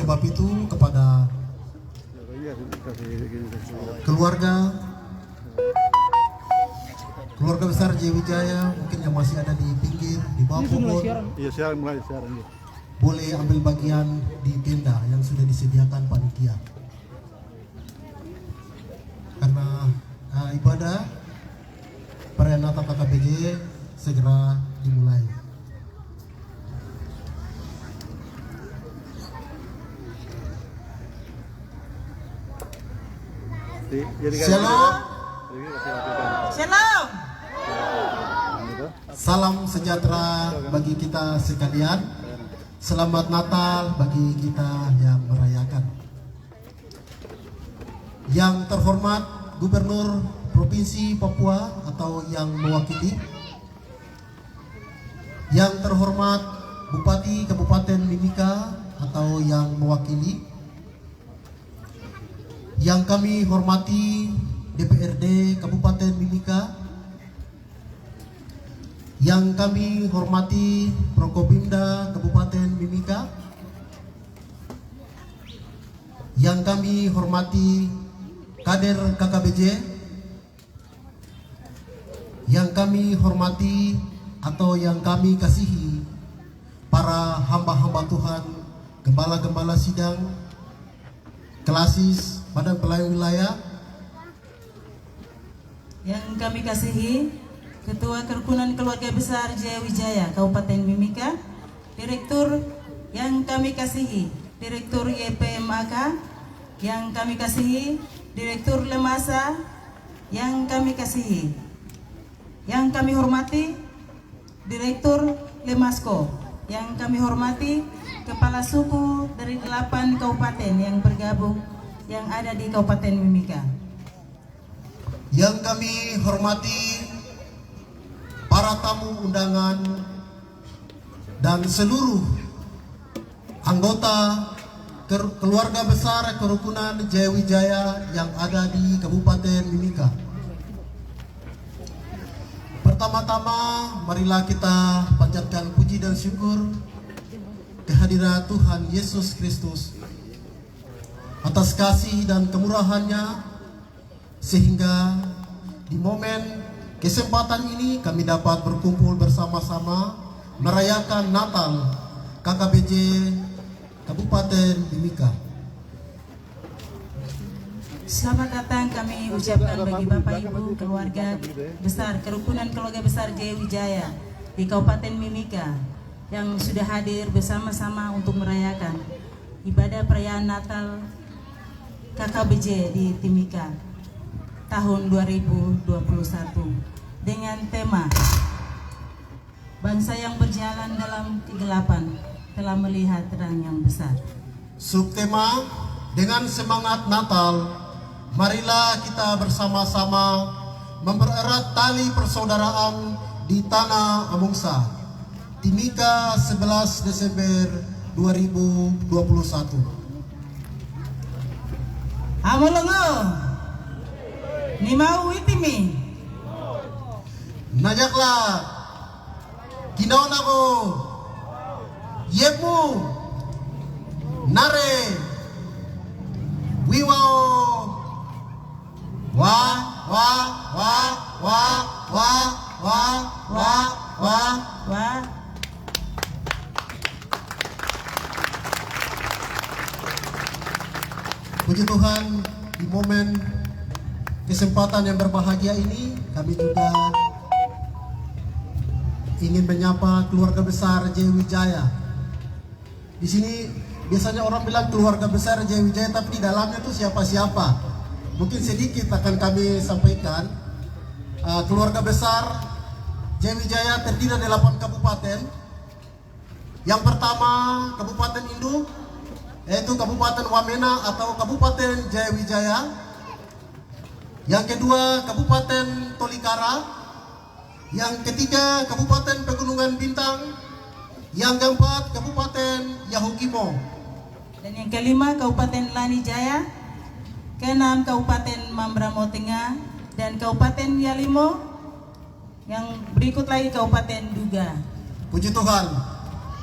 sebab itu kepada keluarga besar Jayawijaya, mungkin yang masih ada di pinggir, di bawah pohon, boleh ambil bagian di tenda yang sudah disediakan panitia. Karena ibadah perayaan Natal KKBJ segera dimulai. Shalom. Shalom. Salam sejahtera bagi kita sekalian. Selamat Natal bagi kita yang merayakan. Yang terhormat Gubernur Provinsi Papua atau yang mewakili. Yang terhormat Bupati Kabupaten Mimika atau yang mewakili. Yang kami hormati DPRD Kabupaten Mimika, yang kami hormati Prokopimda Kabupaten Mimika, yang kami hormati kader KKBJ, yang kami hormati atau yang kami kasihi para hamba-hamba Tuhan, gembala-gembala sidang, kelasis, badan pelayan wilayah, yang kami kasihi Ketua Kerukunan Keluarga Besar Jayawijaya Kabupaten Mimika, Direktur yang kami kasihi Direktur YPMAK, yang kami kasihi Direktur Lemasa, yang kami kasihi, yang kami hormati Direktur Lemasko, yang kami hormati Kepala Suku dari 8 kabupaten yang bergabung yang ada di Kabupaten Mimika. Yang kami hormati para tamu undangan dan seluruh anggota keluarga besar Kerukunan Jayawijaya yang ada di Kabupaten Mimika. Pertama-tama marilah kita panjatkan puji dan syukur kehadiran Tuhan Yesus Kristus atas kasih dan kemurahannya, sehingga di momen kesempatan ini kami dapat berkumpul bersama-sama merayakan Natal KKBJ Kabupaten Mimika. Selamat datang kami ucapkan bagi Bapak Ibu keluarga besar Kerukunan Keluarga Besar Jayawijaya di Kabupaten Mimika yang sudah hadir bersama-sama untuk merayakan ibadah perayaan Natal KKBJ di Timika tahun 2021 dengan tema Bangsa yang berjalan dalam kegelapan telah melihat terang yang besar. Subtema dengan semangat Natal, marilah kita bersama-sama mempererat tali persaudaraan di tanah Amungsa. Timika 11 Desember 2021. Amolongo ni mau itimi Najakla Kinaona ko Yemu Nare Wiwao Wa wa wa wa wa wa wa wa wa Puji Tuhan, di momen kesempatan yang berbahagia ini kami juga ingin menyapa keluarga besar Jayawijaya. Di sini biasanya orang bilang keluarga besar Jayawijaya, tapi di dalamnya itu siapa-siapa. Mungkin sedikit akan kami sampaikan. Keluarga besar Jayawijaya terdiri dari 8 kabupaten. Yang pertama Kabupaten Induk, yaitu Kabupaten Wamena atau Kabupaten Jayawijaya. Yang kedua Kabupaten Tolikara. Yang ketiga Kabupaten Pegunungan Bintang. Yang keempat Kabupaten Yahukimo. Dan yang kelima Kabupaten Lanijaya. Keenam Kabupaten Mambramo Tengah dan Kabupaten Yalimo. Yang berikut lagi Kabupaten Duga. Puji Tuhan.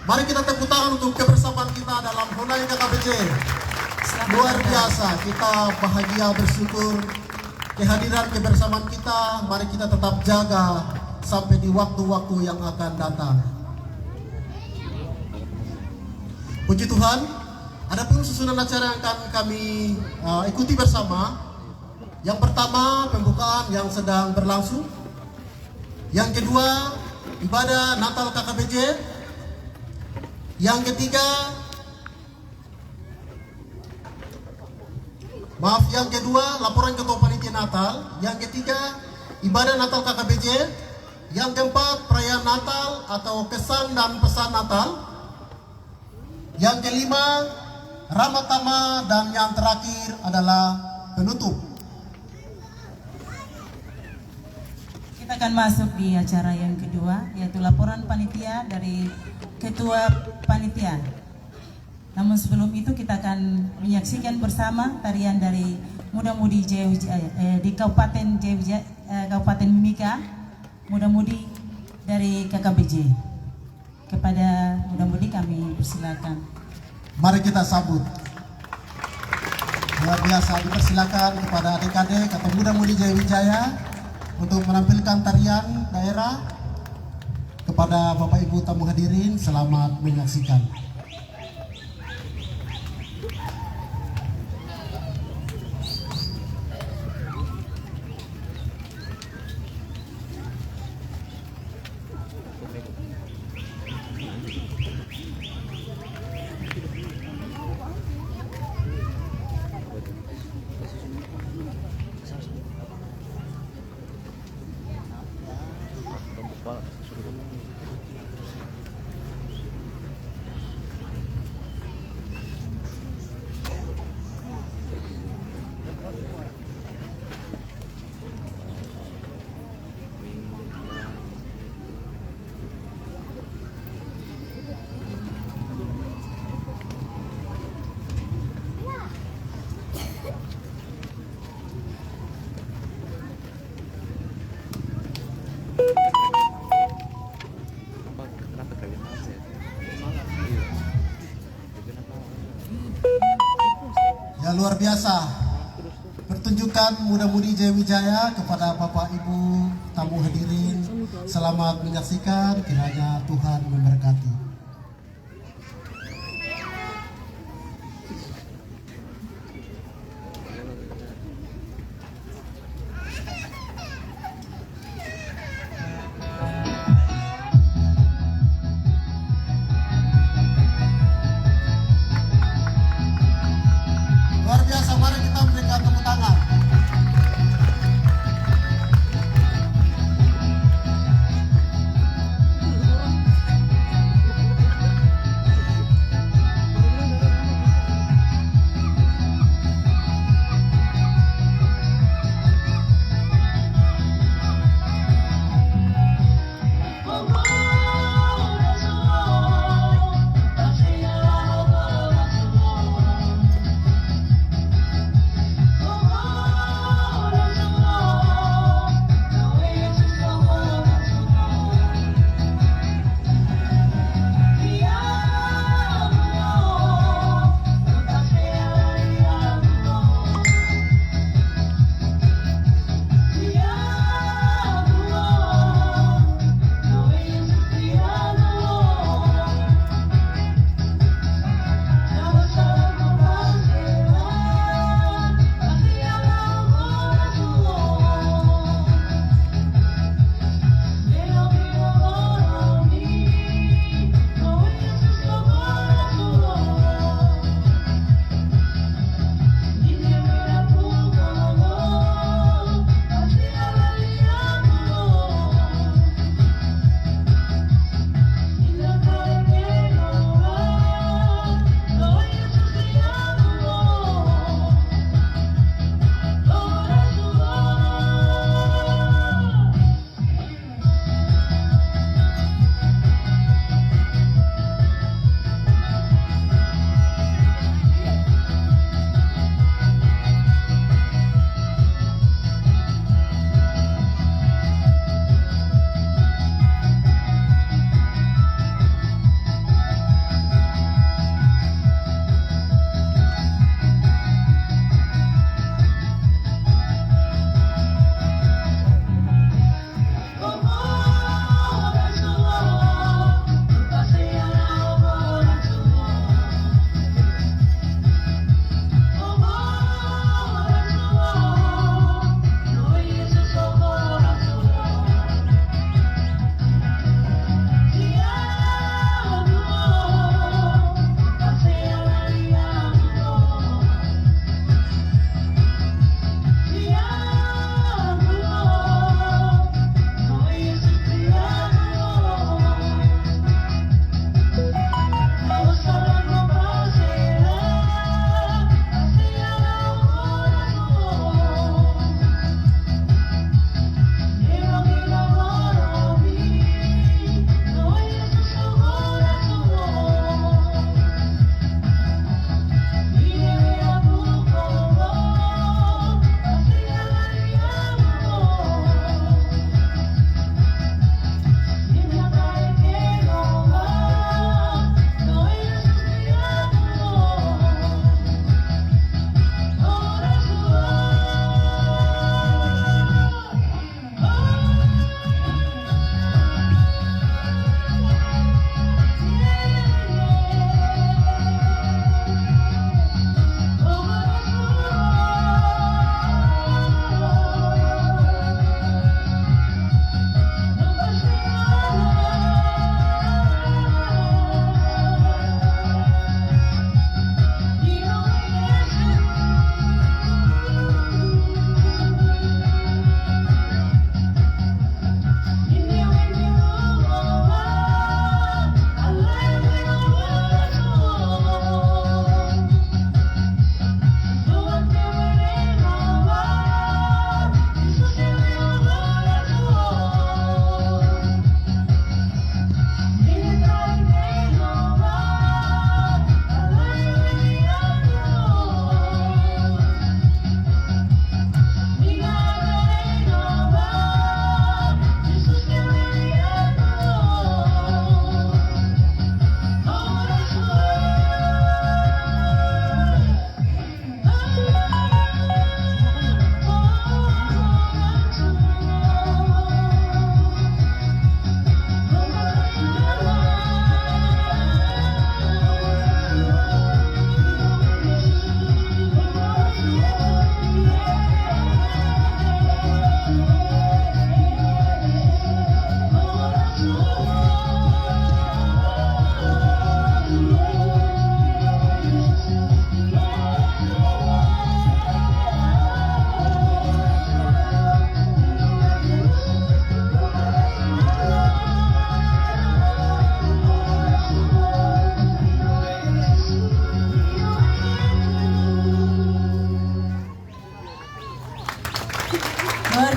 Mari kita tepuk tangan untuk kebersamaan kita dalam ulangi KKBJ. Selamat Luar datang. biasa, kita bahagia bersyukur kehadiran kebersamaan kita. Mari kita tetap jaga sampai di waktu-waktu yang akan datang. Puji Tuhan, adapun susunan acara yang akan kami ikuti bersama. Yang pertama, pembukaan yang sedang berlangsung. Yang kedua, ibadah Natal KKBJ. Yang ketiga, yang kedua, laporan Ketua Panitia Natal. Yang ketiga, ibadah Natal KKBJ. Yang keempat, perayaan Natal atau kesan dan pesan Natal. Yang kelima, Ramatama, dan yang terakhir adalah penutup. Kita akan masuk di acara yang kedua, yaitu laporan panitia dari Ketua Panitia. Namun sebelum itu kita akan menyaksikan bersama tarian dari muda-mudi Jaya Wijaya di Kabupaten Jaya Wijaya, Kabupaten Mimika, muda-mudi dari KKBJ. Kepada muda-mudi kami persilakan. Mari kita sambut. Luar biasa, dipersilakan kepada adik-adik atau muda-mudi Jaya Wijaya untuk menampilkan tarian daerah. Kepada Bapak Ibu tamu hadirin, selamat menyaksikan. Ya, luar biasa pertunjukan muda-mudi Jaya Wijaya. Kepada Bapak Ibu tamu hadirin, selamat menyaksikan, kiranya Tuhan memberkati. Luar biasa, mari kita berikan tepuk tangan.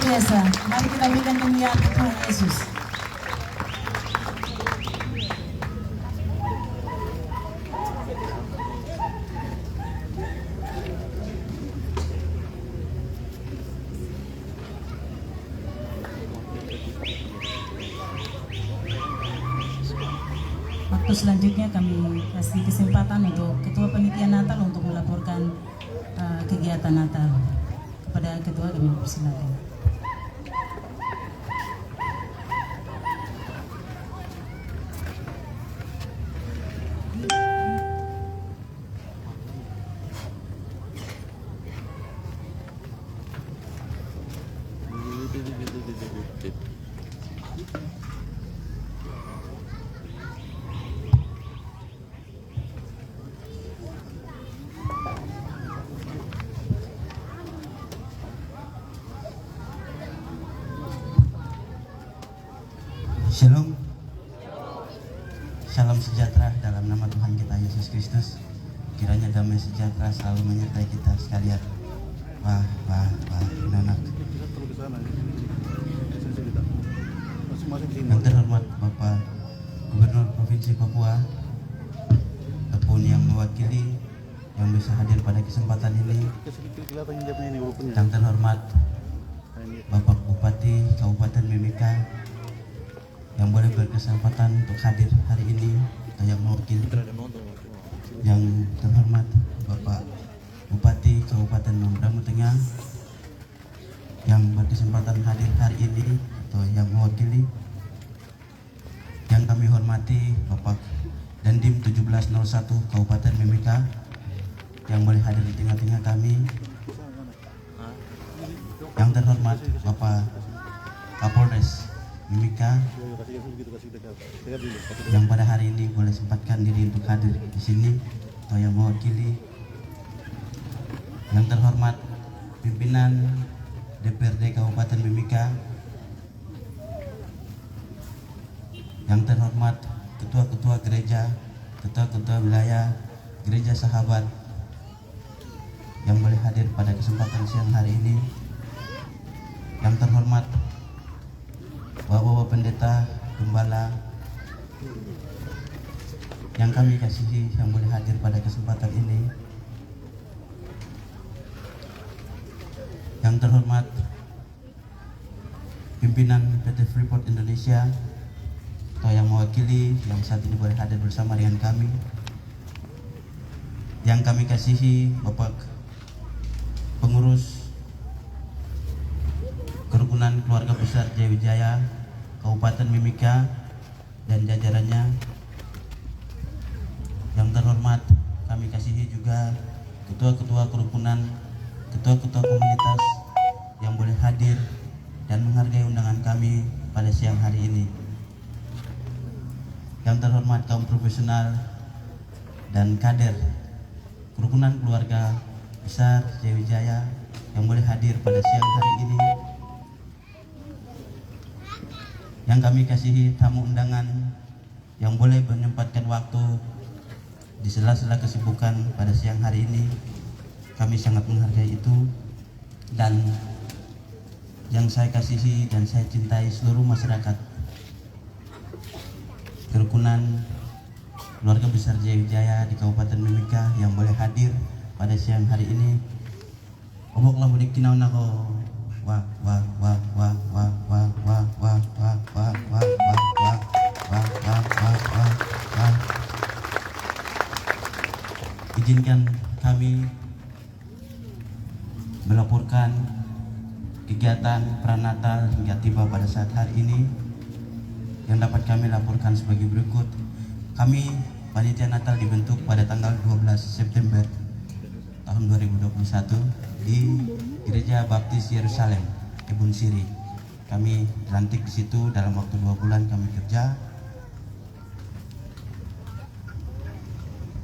biasa. Mari kita berikan kemuliaan untuk Tuhan Yesus. Waktu selanjutnya kami kasih kesempatan untuk Ketua Panitia Natal untuk melaporkan kegiatan Natal. Kepada Ketua kami persilakan. Shalom. Salam sejahtera dalam nama Tuhan kita Yesus Kristus. Kiranya damai sejahtera selalu menyertai kita sekalian. Wah, anak. Yang terhormat Bapak Gubernur Provinsi Papua, ataupun yang mewakili yang bisa hadir pada kesempatan ini. Yang terhormat Bapak Bupati Kabupaten Mimika yang boleh berkesempatan untuk hadir hari ini, atau yang mewakili. Yang terhormat Bapak Bupati Kabupaten Mambramo Tengah yang berkesempatan hadir hari ini atau yang mewakili. Yang kami hormati Bapak Dandim 1701 Kabupaten Mimika yang boleh hadir di tengah-tengah kami. Yang terhormat Bapak Kapolres Mimika yang pada hari ini boleh sempatkan diri untuk hadir di sini atau yang mewakili. Yang terhormat pimpinan DPRD Kabupaten Mimika, yang terhormat ketua-ketua gereja, ketua-ketua wilayah Gereja Sahabat yang boleh hadir pada kesempatan siang hari ini. Yang terhormat Bapak Pendeta, Gembala yang kami kasihi yang boleh hadir pada kesempatan ini. Yang terhormat pimpinan PT Freeport Indonesia atau yang mewakili yang saat ini boleh hadir bersama dengan kami. Yang kami kasihi Bapak pengurus Kerukunan Keluarga Besar Jayawijaya Kabupaten Mimika dan jajarannya. Yang terhormat kami kasihi juga ketua-ketua kerukunan, ketua-ketua komunitas yang boleh hadir dan menghargai undangan kami pada siang hari ini. Yang terhormat kaum profesional dan kader Kerukunan Keluarga Besar Jayawijaya yang boleh hadir pada siang hari ini. Yang kami kasihi tamu undangan yang boleh menyempatkan waktu di sela-sela kesibukan pada siang hari ini. Kami sangat menghargai itu. Dan yang saya kasihi dan saya cintai seluruh masyarakat Kerukunan Keluarga Besar Jayawijaya di Kabupaten Mimika yang boleh hadir pada siang hari ini. Oboklah budik kinau nako. Wah. Izinkan kami melaporkan kegiatan pranatal hingga tiba pada saat hari ini. Yang dapat kami laporkan sebagai berikut. Kami Panitia Natal dibentuk pada tanggal 12 September tahun 2021 di Gereja Baptis Yerusalem, Kebun Siri. Kami dilantik di situ dalam waktu 2 bulan kami kerja.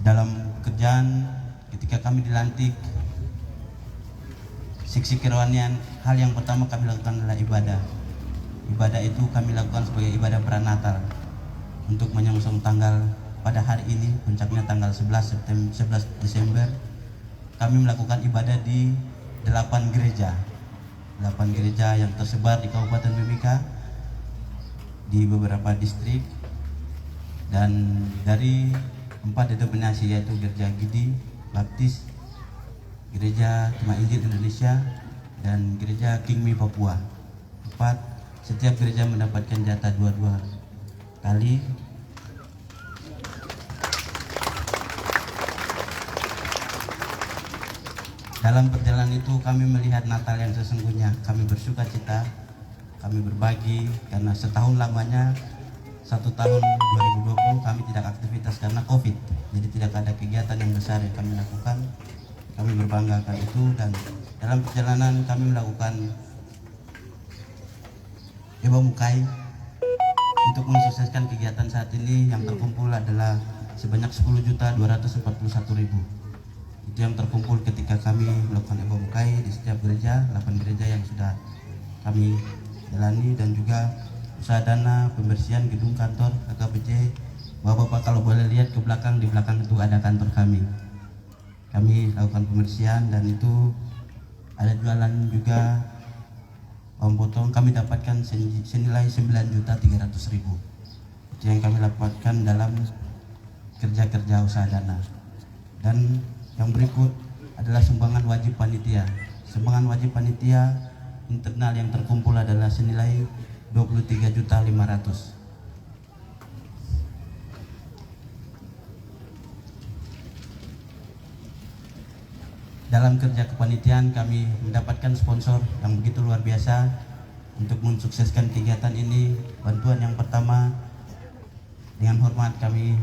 Dalam kerjaan ketika kami dilantik, siksi kerohanian, hal yang pertama kami lakukan adalah ibadah. Ibadah itu kami lakukan sebagai ibadah pranatal untuk menyongsong tanggal pada hari ini, puncaknya tanggal 11 Desember. Kami melakukan ibadah di 8 gereja 8 gereja yang tersebar di Kabupaten Mimika di beberapa distrik, dan dari 4 denominasi yaitu Gereja Gidi Baptis, Gereja Jemaat Injil Indonesia, dan Gereja Kingmi Papua. 4, setiap gereja mendapatkan jatah 2 kali. Dalam perjalanan itu kami melihat Natal yang sesungguhnya. Kami bersuka cita, kami berbagi, karena setahun lamanya, 1 tahun 2020 kami tidak aktivitas karena COVID. Jadi tidak ada kegiatan yang besar yang kami lakukan. Kami berbanggakan itu, dan dalam perjalanan kami melakukan Eba Mukai untuk mensukseskan kegiatan saat ini. Yang terkumpul adalah sebanyak 10.241.000. Itu yang terkumpul ketika kami melakukan Eba Mukai di setiap gereja, 8 gereja yang sudah kami jalani, dan juga usaha dana pembersihan gedung kantor KKBJ. Bapak-bapak kalau boleh lihat ke belakang, di belakang itu ada kantor kami. Kami lakukan pembersihan, dan itu ada jualan juga bawang potong. Kami dapatkan senilai 9.300.000. Itu yang kami dapatkan dalam kerja-kerja usaha dana. Dan yang berikut adalah sumbangan wajib panitia. Sumbangan wajib panitia internal yang terkumpul adalah senilai 23.500.000. Dalam kerja kepanitiaan kami mendapatkan sponsor yang begitu luar biasa untuk mensukseskan kegiatan ini. Bantuan yang pertama, dengan hormat kami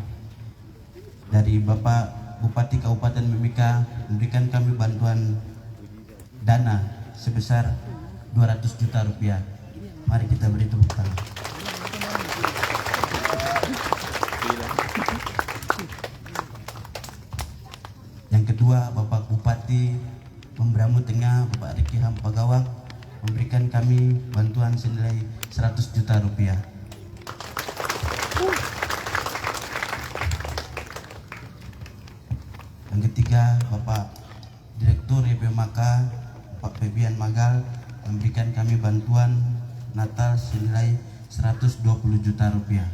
dari Bapak Bupati Kabupaten Mimika memberikan kami bantuan dana sebesar 200 juta rupiah. Mari kita beri tepuk tangan. Yang kedua, Bapak Bupati Membramu Tengah, Bapak Riki Hampagawak, memberikan kami bantuan senilai 100 juta rupiah. Yang ketiga, Bapak Direktur YPMK, Pak Febian Magal, memberikan kami bantuan Natal senilai 120 juta rupiah.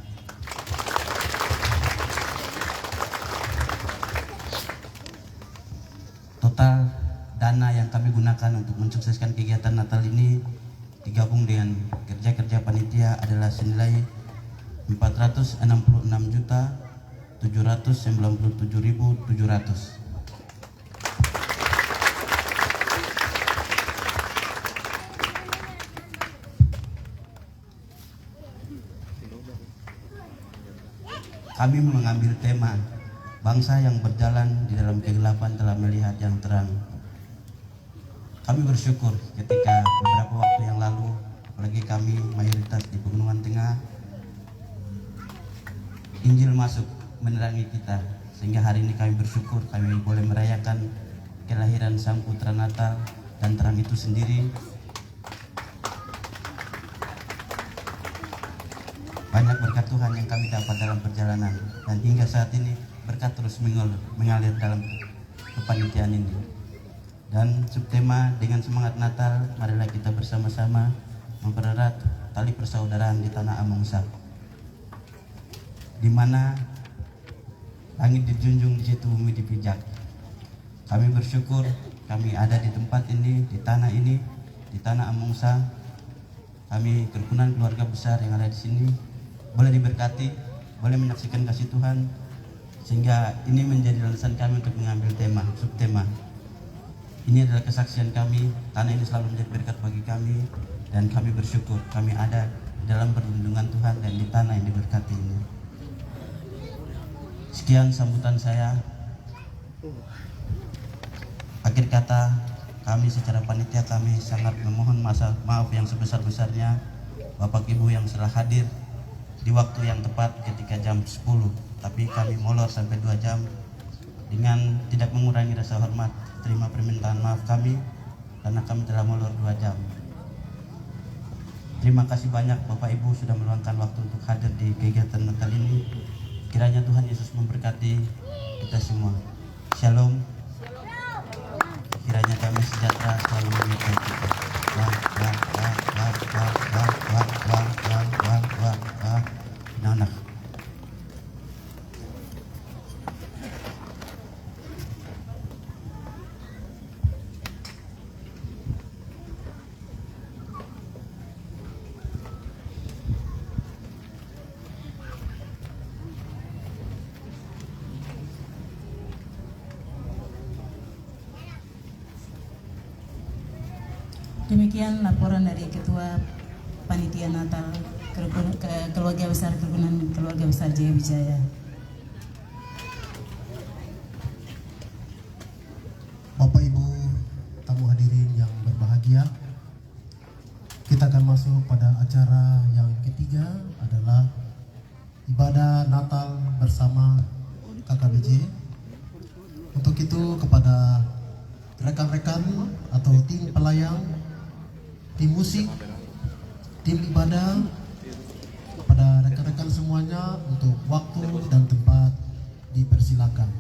Total dana yang kami gunakan untuk mensukseskan kegiatan Natal ini digabung dengan kerja-kerja panitia adalah senilai 466.797.700. Kami mengambil tema bangsa yang berjalan di dalam kegelapan telah melihat yang terang. Kami bersyukur ketika beberapa waktu yang lalu, apalagi kami mayoritas di Pegunungan Tengah, Injil masuk menerangi kita, sehingga hari ini kami bersyukur kami boleh merayakan kelahiran Sang Putra Natal, dan terang itu sendiri banyak berkat Tuhan yang kami dapat dalam perjalanan, dan hingga saat ini berkat terus mengalir dalam kepanitiaan ini. Dan subtema dengan semangat Natal, marilah kita bersama-sama mempererat tali persaudaraan di tanah Amongsa, di mana langit dijunjung, di situ bumi dipijak. Kami bersyukur kami ada di tempat ini, di tanah Amongsa. Kami kerukunan keluarga besar yang ada di sini boleh diberkati, boleh menyaksikan kasih Tuhan, sehingga ini menjadi alasan kami untuk mengambil tema, subtema. Ini adalah kesaksian kami, tanah ini selalu menjadi berkat bagi kami, dan kami bersyukur kami ada dalam perlindungan Tuhan dan di tanah yang diberkati ini. Sekian sambutan saya. Akhir kata, kami secara panitia kami sangat memohon maaf yang sebesar-besarnya Bapak Ibu yang telah hadir di waktu yang tepat ketika jam 10, tapi kami molor sampai 2 jam. Dengan tidak mengurangi rasa hormat, terima permintaan maaf kami karena kami telah molor 2 jam. Terima kasih banyak Bapak Ibu sudah meluangkan waktu untuk hadir di kegiatan Natal ini. Kiranya Tuhan Yesus memberkati kita semua. Shalom. Kiranya kami sejahtera selalu menyertai kita. Anak. Demikian laporan dari Ketua Panitia Natal Keluarga Besar Kerukunan Keluarga Besar Jaya Wijaya. Bapak Ibu tamu hadirin yang berbahagia, kita akan masuk pada acara yang ketiga adalah ibadah Natal bersama KKBJ. Untuk itu kepada rekan-rekan atau tim pelayang, tim musik, tim ibadah, pada rekan-rekan semuanya untuk waktu dan tempat dipersilakan.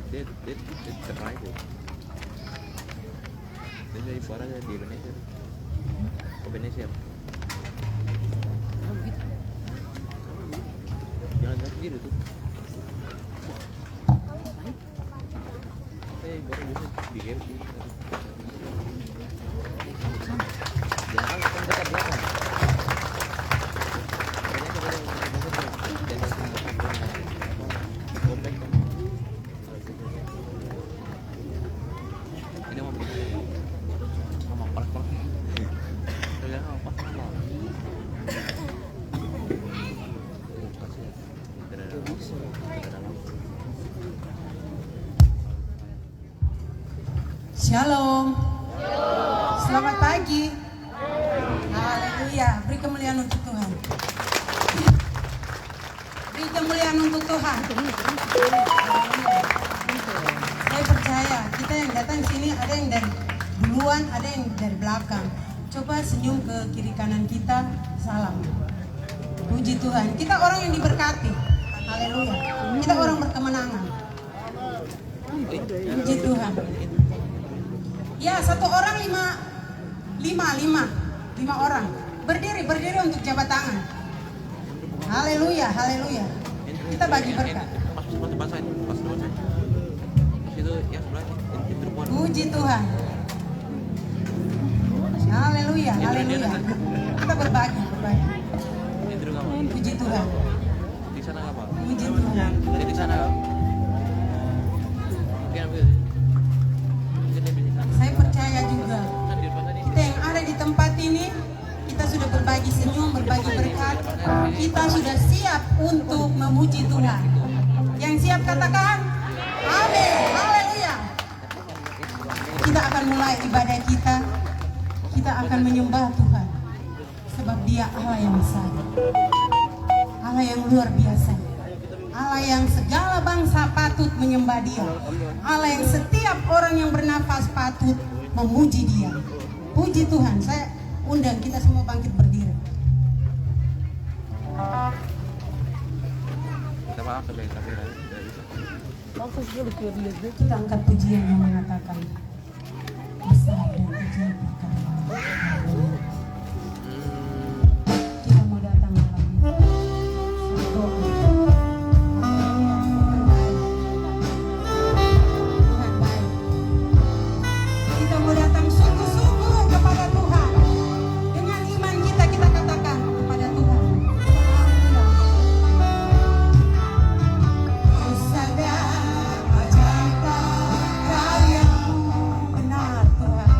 Dia cerai tuh. Dia jadi suaranya di Indonesia. Ke Indonesia. Jangan sendiri tuh. Saya baru bisa di game sih. Jangan kan dekat belakang. Shalom. Selamat pagi. Haleluya. Beri kemuliaan untuk Tuhan. Beri kemuliaan untuk Tuhan. Saya percaya kita yang datang sini ada yang dari duluan, ada yang dari belakang. Coba senyum ke kiri kanan kita. Salam. Puji Tuhan. Kita orang yang diberkati. Haleluya. Kita orang berkemenangan. Puji Tuhan. Ya, satu orang lima orang. Berdiri untuk jabat tangan. Haleluya, haleluya. Kita bagi berkat. Puji Tuhan. Haleluya, haleluya. Kita berbagi. Puji Tuhan. Di sana apa? Puji Tuhan. Di sana. Saya percaya juga kita yang ada di tempat ini, kita sudah berbagi senyum, berbagi berkat. Kita sudah siap untuk memuji Tuhan. Yang siap katakan amin, haleluya. Kita akan mulai ibadah kita. Kita akan menyembah Tuhan, sebab Dia Allah yang besar, Allah yang luar biasa, Allah yang segala bangsa patut menyembah Dia, Allah yang setiap orang yang bernafas patut memuji Dia. Puji Tuhan. Saya undang kita semua bangkit berdiri. Kita maaf tapi tidak bisa. Kita angkat pujian yang mengatakan besar dan ajaib perkara-Mu. Kita mau datang malam ini. Berdoa. Tuhan baik. Kita mau datang sungguh-sungguh kepada Tuhan. Dengan iman kita katakan kepada Tuhan. Sadar ajaib karya-Mu, benar Tuhan.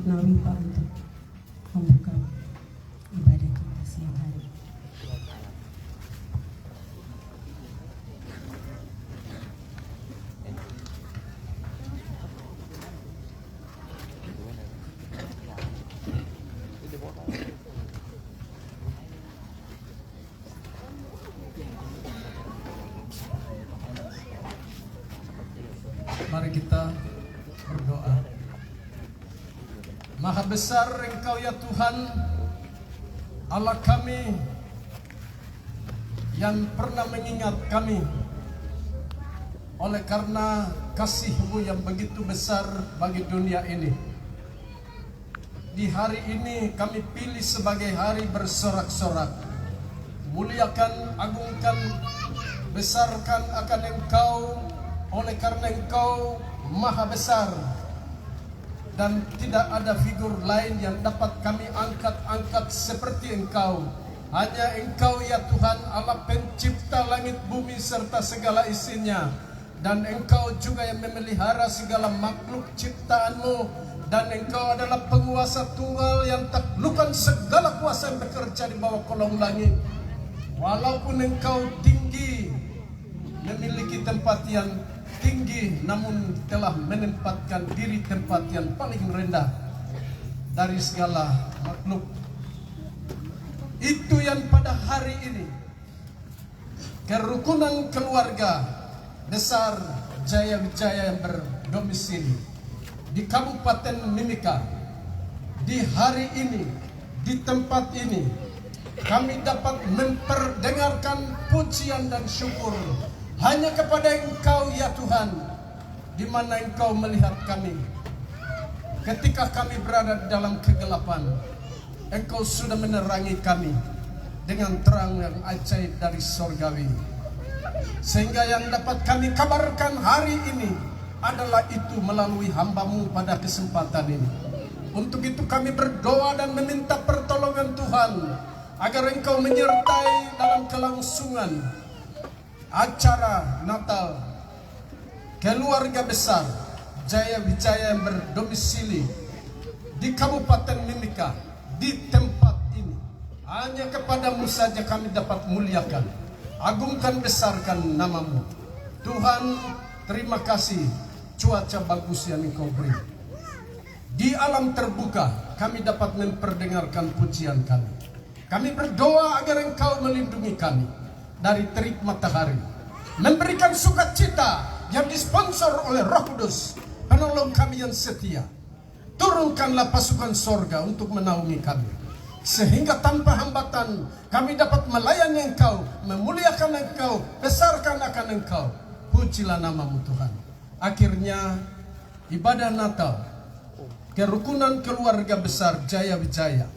Nawipa untuk membuka ibadah kita siang hari. Mari kita berdoa. Maha besar Engkau ya Tuhan, Allah kami yang pernah mengingat kami oleh karena kasih-Mu yang begitu besar bagi dunia ini. Di hari ini kami pilih sebagai hari bersorak-sorak. Muliakan, agungkan, besarkan akan Engkau, oleh karena Engkau maha besar dan tidak ada figur lain yang dapat kami angkat seperti Engkau. Hanya Engkau ya Tuhan, Allah pencipta langit bumi serta segala isinya, dan Engkau juga yang memelihara segala makhluk ciptaan-Mu, dan Engkau adalah penguasa tunggal yang taklukan segala kuasa yang bekerja di bawah kolong langit. Walaupun Engkau tinggi, memiliki tempat yang tinggi, namun telah menempatkan diri tempat yang paling rendah dari segala makhluk. Itu yang pada hari ini kerukunan keluarga besar Jaya Wijaya yang berdomisili di Kabupaten Mimika, di hari ini, di tempat ini, kami dapat memperdengarkan pujian dan syukur hanya kepada Engkau ya Tuhan, di mana Engkau melihat kami ketika kami berada di dalam kegelapan. Engkau sudah menerangi kami dengan terang yang ajaib dari sorgawi, sehingga yang dapat kami kabarkan hari ini adalah itu melalui hamba-Mu pada kesempatan ini. Untuk itu kami berdoa dan meminta pertolongan Tuhan, agar Engkau menyertai dalam kelangsungan acara Natal keluarga besar Jaya Wijaya yang berdomisili di Kabupaten Mimika, di tempat ini. Hanya kepada-Mu saja kami dapat muliakan, agungkan, besarkan nama-Mu. Tuhan, terima kasih cuaca bagus yang Engkau beri. Di alam terbuka kami dapat memperdengarkan pujian kami. Kami berdoa agar Engkau melindungi kami dari terik matahari, memberikan sukacita yang disponsor oleh Roh Kudus, penolong kami yang setia. Turunkanlah pasukan sorga untuk menaungi kami, sehingga tanpa hambatan kami dapat melayani Engkau, memuliakan Engkau, besarkan akan Engkau. Pujilah nama-Mu Tuhan. Akhirnya ibadah Natal kerukunan keluarga besar Jaya Wijaya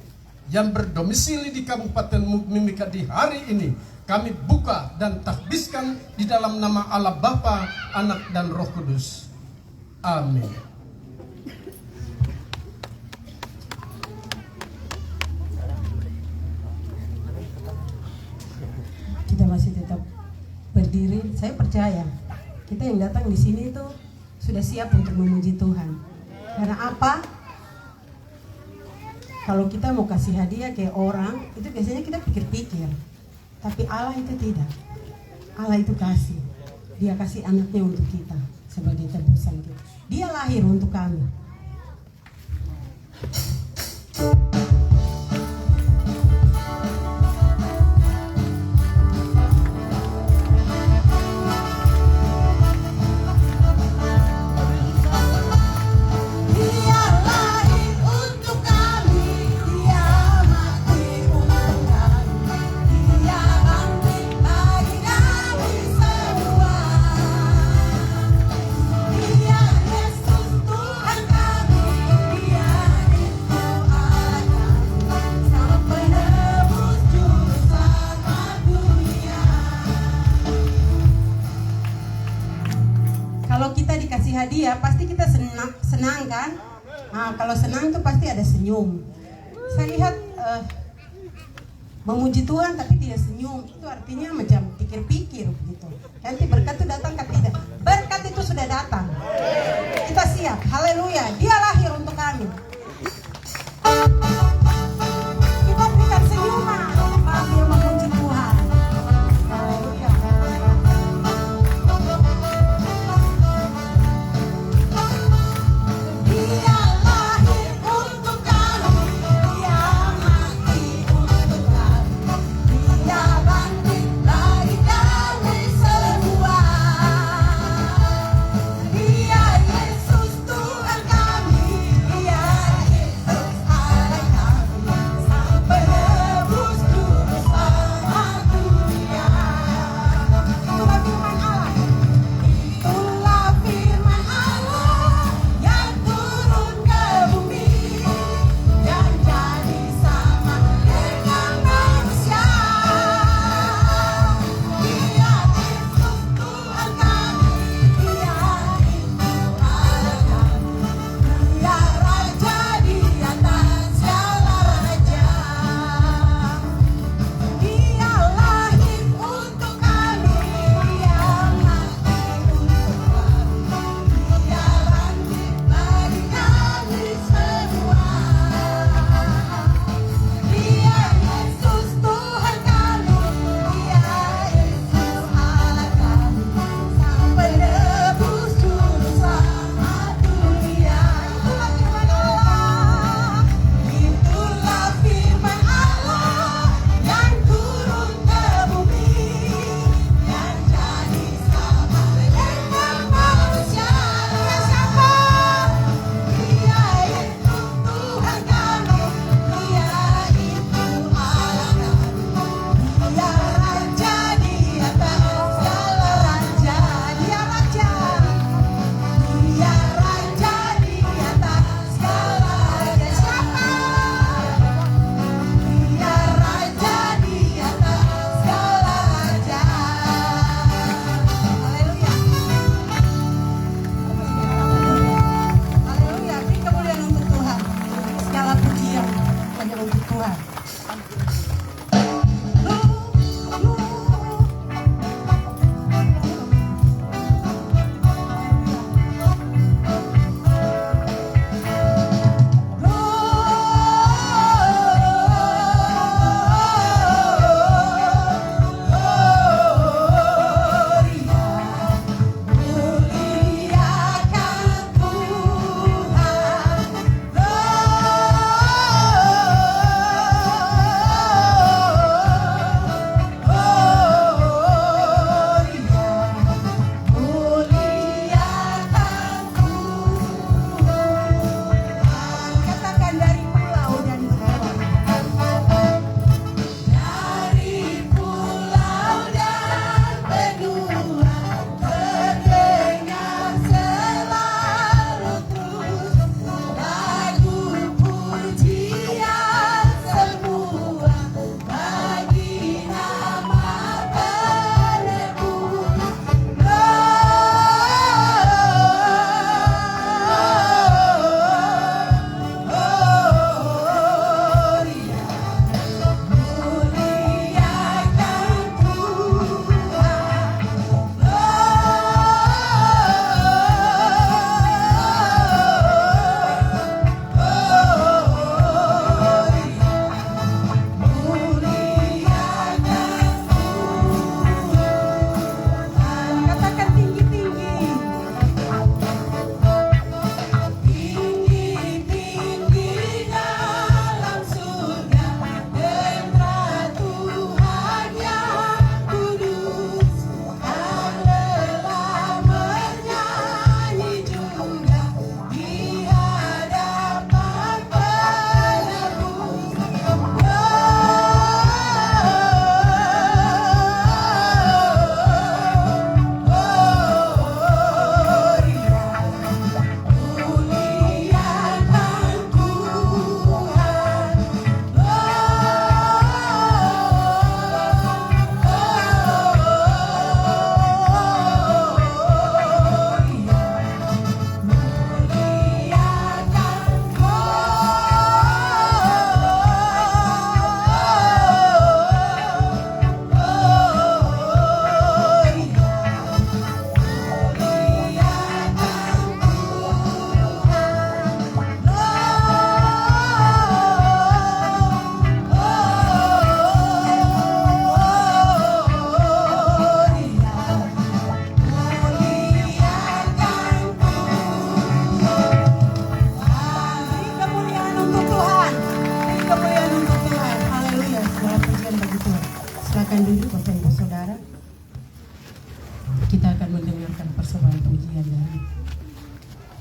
yang berdomisili di Kabupaten Mimika di hari ini kami buka dan takbiskan di dalam nama Allah Bapa, Anak dan Roh Kudus. Amin. Kita masih tetap berdiri. Saya percaya kita yang datang di sini itu sudah siap untuk memuji Tuhan. Karena apa? Kalau kita mau kasih hadiah ke orang, itu biasanya kita pikir-pikir. Tapi Allah itu tidak. Allah itu kasih. Dia kasih anaknya untuk kita sebagai tebusan kita. Dia lahir untuk kami. Hadiah pasti kita senang kan? Nah, kalau senang itu pasti ada senyum. Saya lihat memuji Tuhan tapi tidak senyum, itu artinya macam pikir-pikir gitu. Nanti berkat itu datang kan tidak? Berkat itu sudah datang. Kita siap. Haleluya. Dia lahir untuk kami.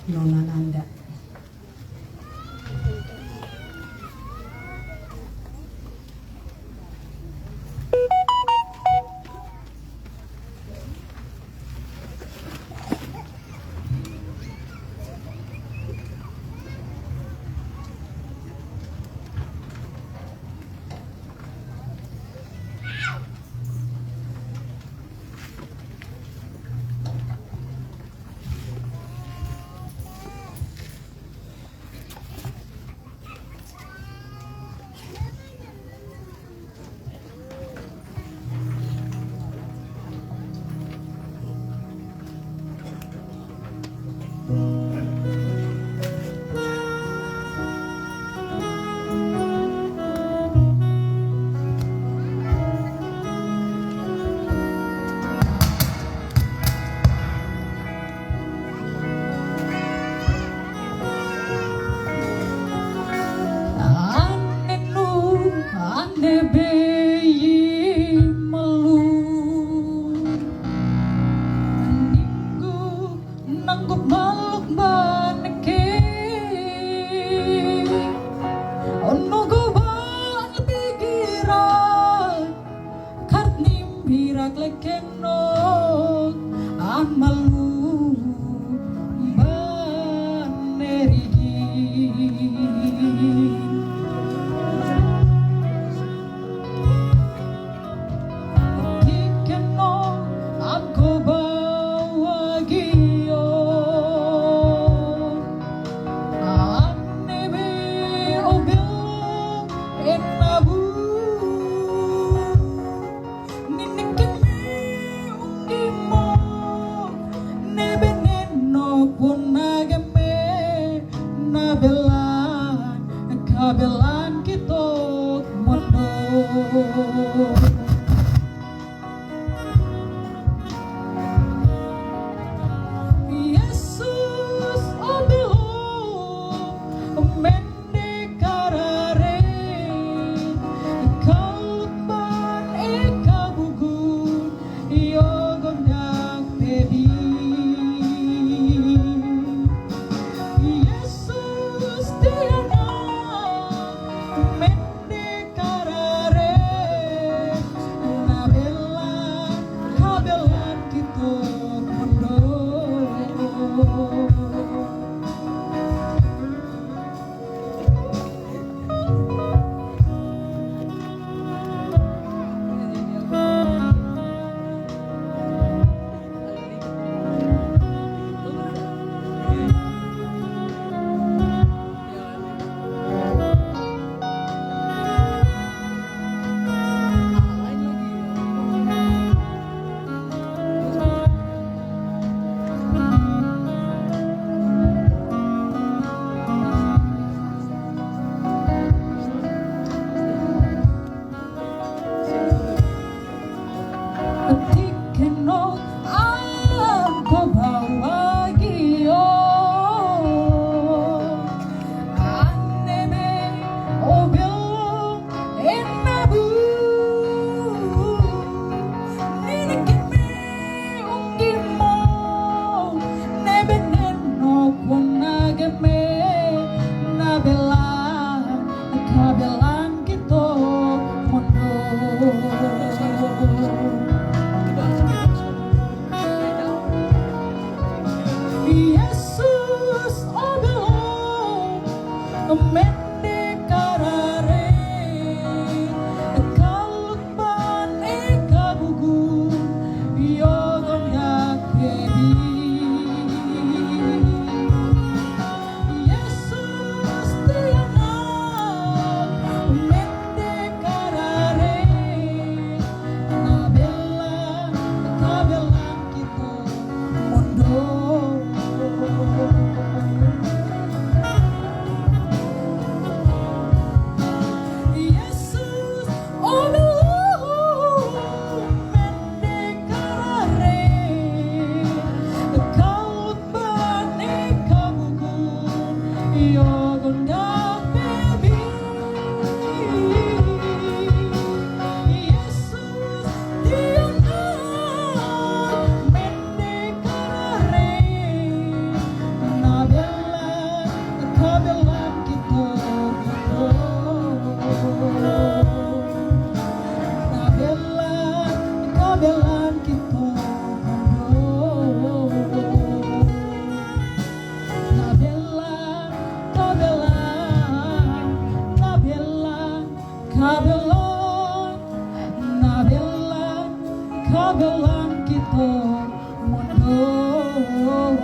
Nona Nanda.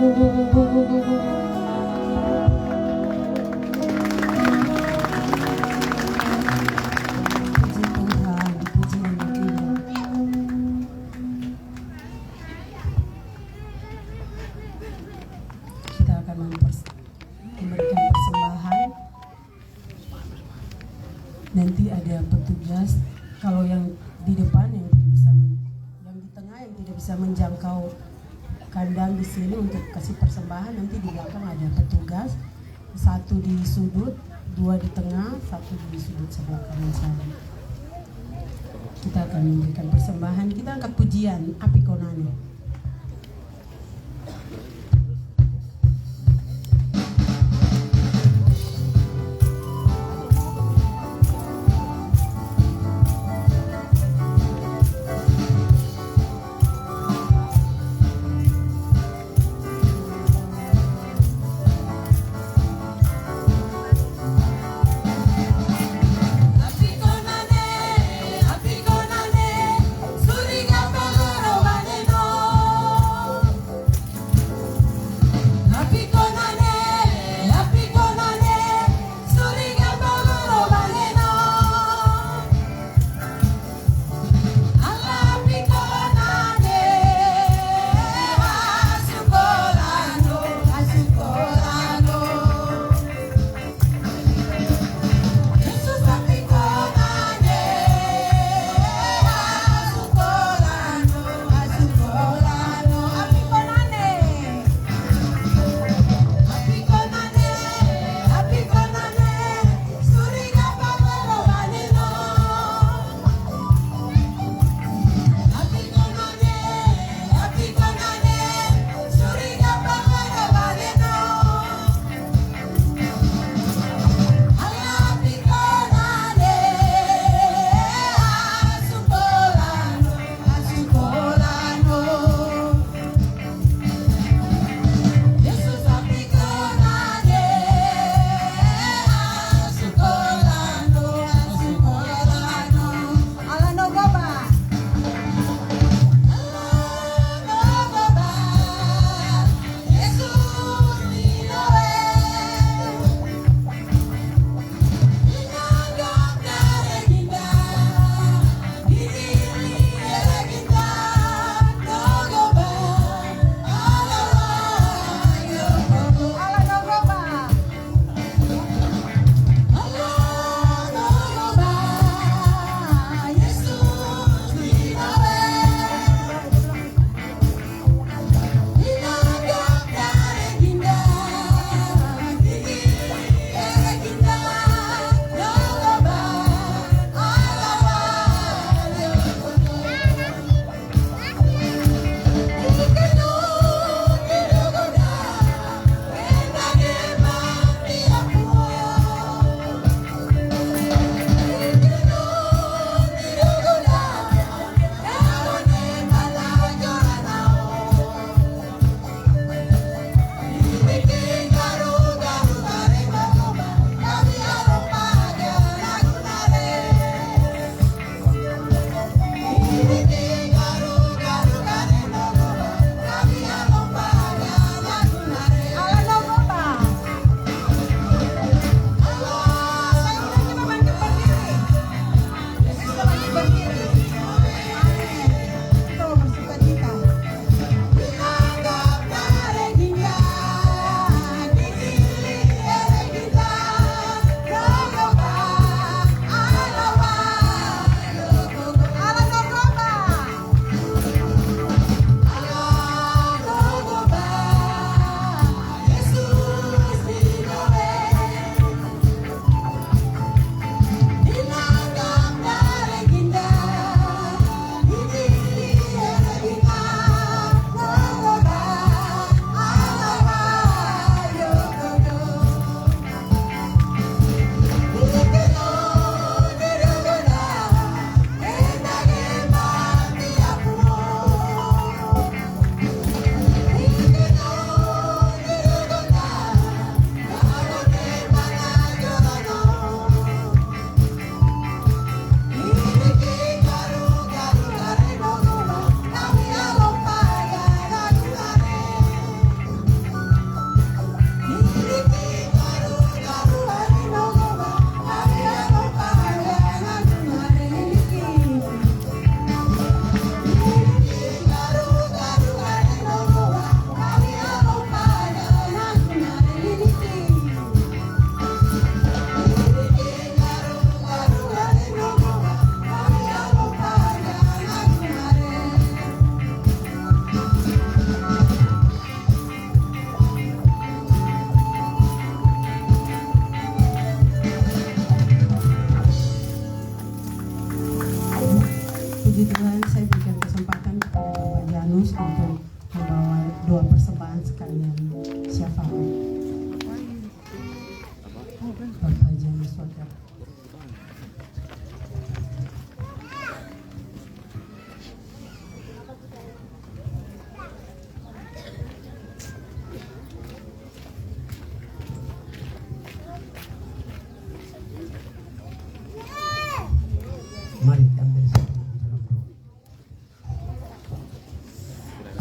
Tuhan, puji nama Tuhan. Kita akan memberikan persembahan. Nanti ada petugas. Kalau yang di depan yang tidak bisa, yang di tengah yang tidak bisa menjangkau kandang di sini untuk kasih persembahan, nanti di belakang ada petugas. Satu di sudut, dua di tengah, satu di sudut sebelah kanan sana. Kita akan memberikan persembahan. Kita angkat pujian Api Konani. Api konane, suriga pagoro baneno.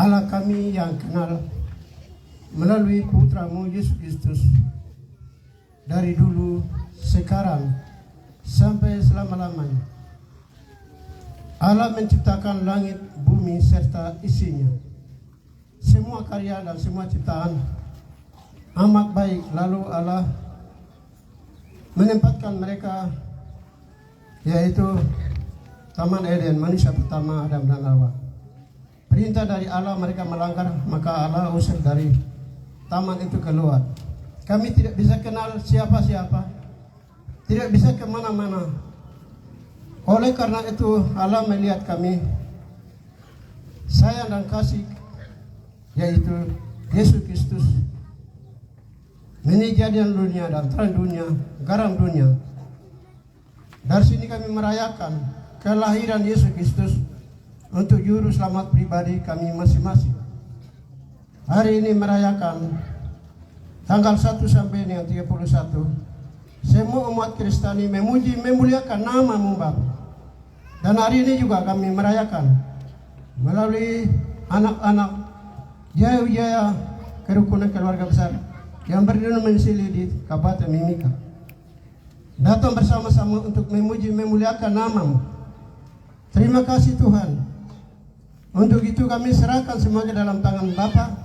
Allah kami yang kenal melalui putramu Yesus Kristus dari dulu, sekarang, sampai selama-lamanya. Allah menciptakan langit, bumi, serta isinya. Semua karya dan semua ciptaan amat baik. Lalu Allah menempatkan mereka, yaitu Taman Eden, manusia pertama Adam dan Hawa. Perintah dari Allah mereka melanggar, maka Allah usir dari taman itu keluar. Kami tidak bisa kenal siapa-siapa, tidak bisa kemana-mana. Oleh karena itu Allah melihat kami sayang dan kasih, yaitu Yesus Kristus, menjadi dunia dan terang dunia, garam dunia. Dari sini kami merayakan kelahiran Yesus Kristus untuk juru selamat pribadi kami masing-masing. Hari ini merayakan tanggal 1 sampai dengan 31. Semua umat Kristiani memuji memuliakan nama-Mu Bapa. Dan hari ini juga kami merayakan melalui anak-anak Jaya Wijaya kerukunan keluarga besar yang berdomisili di Kabupaten Mimika, datang bersama-sama untuk memuji memuliakan nama-Mu. Terima kasih Tuhan. Untuk itu kami serahkan semua ke dalam tangan Bapa.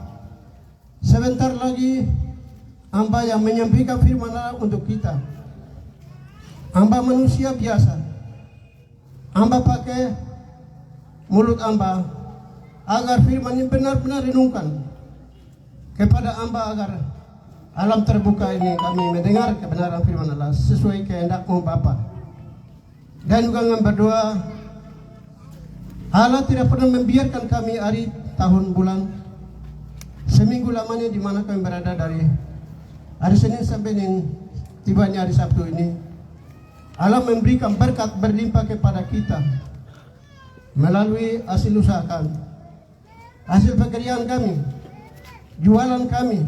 Sebentar lagi hamba yang menyampaikan firman Allah untuk kita. Hamba manusia biasa. Hamba pakai mulut hamba agar firman ini benar-benar renungkan kepada hamba, agar alam terbuka ini kami mendengar kebenaran firman Allah sesuai kehendak-Mu Bapa. Dan juga dengan berdoa, Allah tidak pernah membiarkan kami hari, tahun, bulan, seminggu lamanya di mana kami berada, dari hari Senin sampai dengan tibanya hari Sabtu ini. Allah memberikan berkat berlimpah kepada kita melalui hasil usaha kami, hasil pekerjaan kami, jualan kami,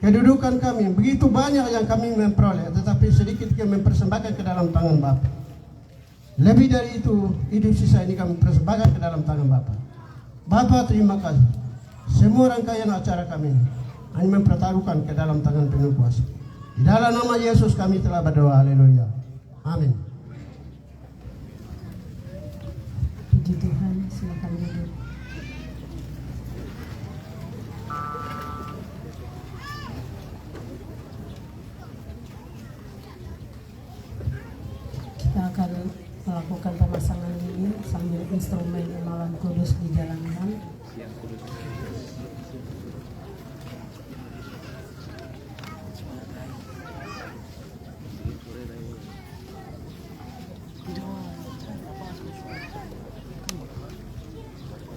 kedudukan kami. Begitu banyak yang kami memperoleh, tetapi sedikit kami mempersembahkan ke dalam tangan Bapa. Lebih dari itu, hidup sisa ini kami persembahkan ke dalam tangan Bapa. Bapa, terima kasih. Semua rangkaian acara kami hanya mempertaruhkan ke dalam tangan penuh kuasa. Di dalam nama Yesus kami telah berdoa. Haleluya. Amin. Puji Tuhan, silakan duduk. Kita akan melakukan pemasangan lilin sambil instrumen Imalan Kudus dijalankan.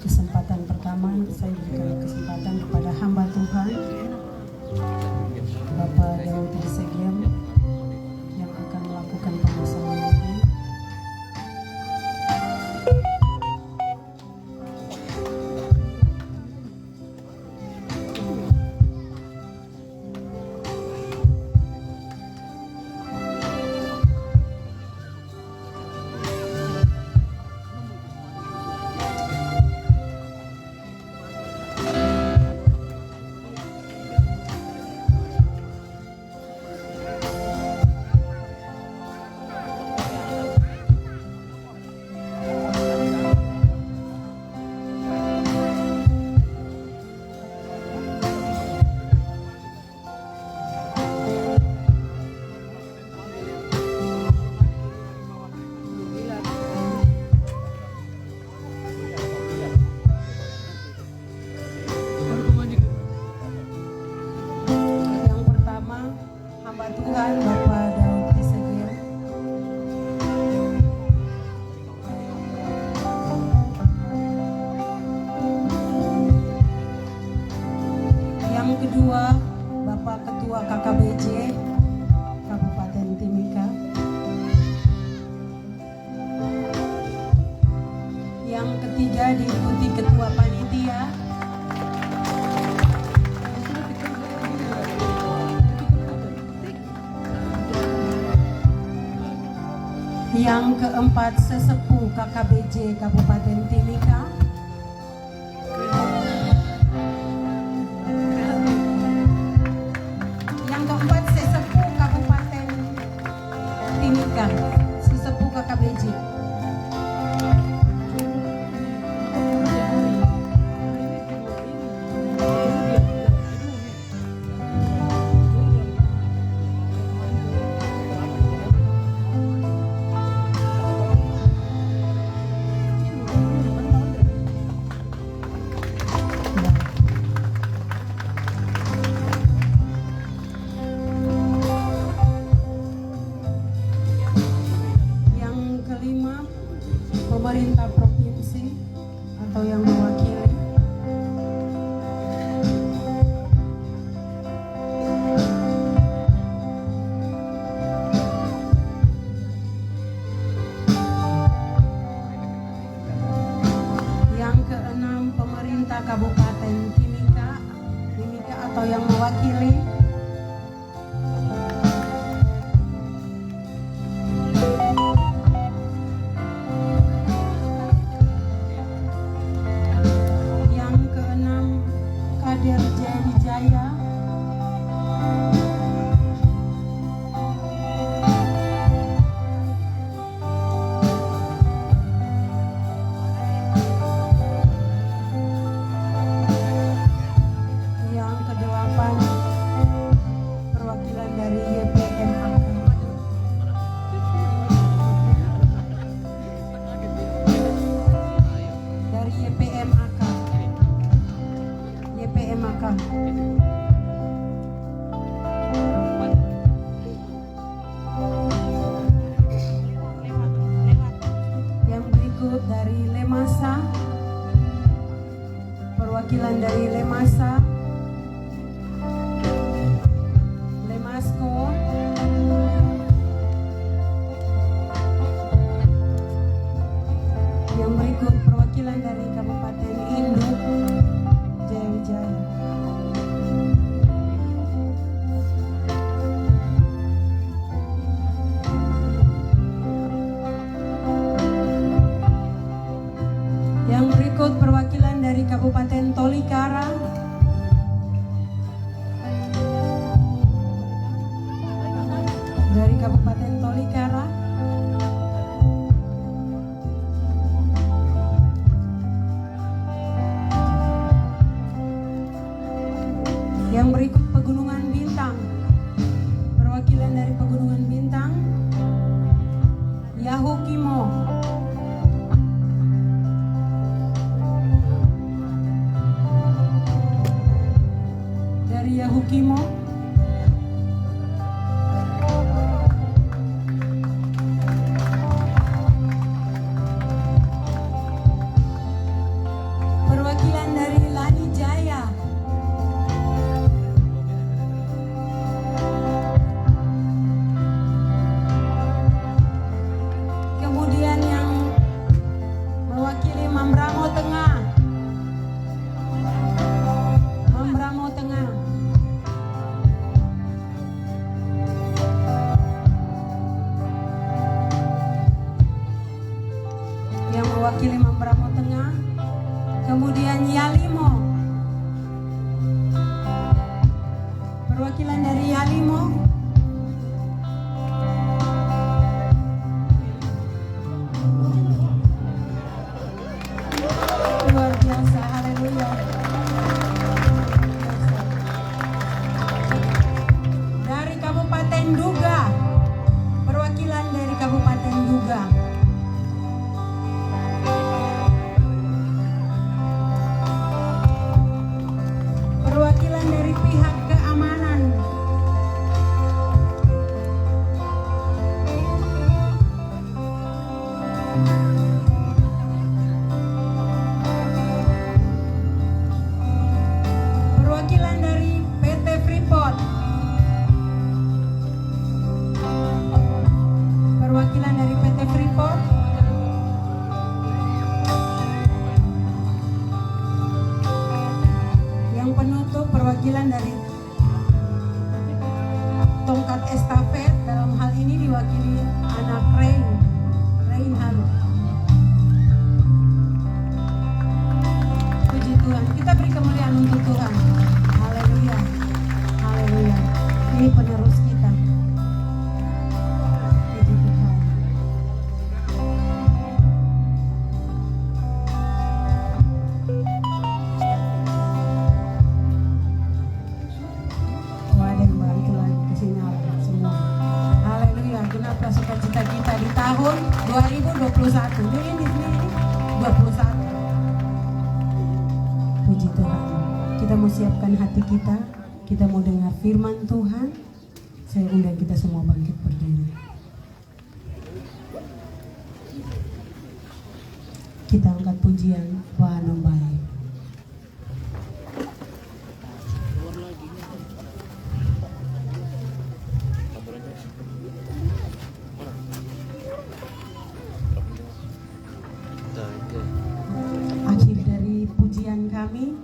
Kesempatan pertama saya berikan kesempatan kepada hamba Tuhan Bapak Daud Segem yang akan melakukan pemasangan lilin. Tuhan Bapak Daud Segem yang kedua Bapak Ketua KKBJ Kabupaten Timika, yang ketiga diikuti Ketua Panitia, yang keempat sesepuh KKBJ Kabupaten Timika, yang mewakili. Yang keenam, Kader Jaya Wijaya. Yang kedelapan, perwakilan dari YPM AKA. Dari YPM AKA. YPM AKA. Yang berikut dari Lemasa, perwakilan dari Lemasa, Lemasko, yang berikut perwakilan dari Kabupaten Induk, Jaya Wijaya. Yang berikut perwakilan dari Kabupaten Tolikara. Dari Kabupaten Tolikara. Yang berikut Pegunungan Bintang. Perwakilan dari Pegunungan Bintang, Yahukimo. Dari Yahukimo. Perwakilan dari Lani Jaya. Kemudian yang mewakili Mambramo Tengah. Mambramo Tengah. Yang mewakili Mambramo Tengah. Kemudian Yalimo. Perwakilan dari Yalimo. Luar biasa, haleluya. Dari Kabupaten Duga. Perwakilan dari Kabupaten Duga. Perwakilan dari pihak keamanan. Perwakilan dari PT Freeport. Perwakilan dari PT Freeport. Yang penutup perwakilan dari tongkat estafet, dalam hal ini diwakili anak Rain Haru. Puji Tuhan, kita beri kemuliaan untuk Tuhan. Haleluya, haleluya. Ini penerus kita. Puji Tuhan. Oh, ada yang bantu lagi ke sini semua. Haleluya, genaplah sukacita kita di tahun 2021. Ini di sini 21. Puji Tuhan. Kita mau siapkan hati kita. Kita mau dengar firman Tuhan. Saya undang kita semua bangkit berdiri. Kita angkat pujian Tuhan baik. Akhir dari pujian kami,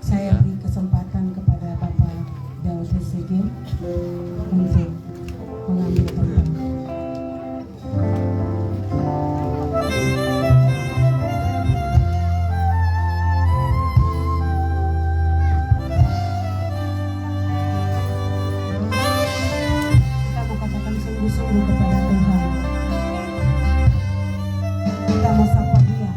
saya beri kesempatan kepada Bapak DLPCG untuk mengambil tempat. Kita mau katakan sungguh-sungguh kepada Tuhan. Kita mau sapa Dia.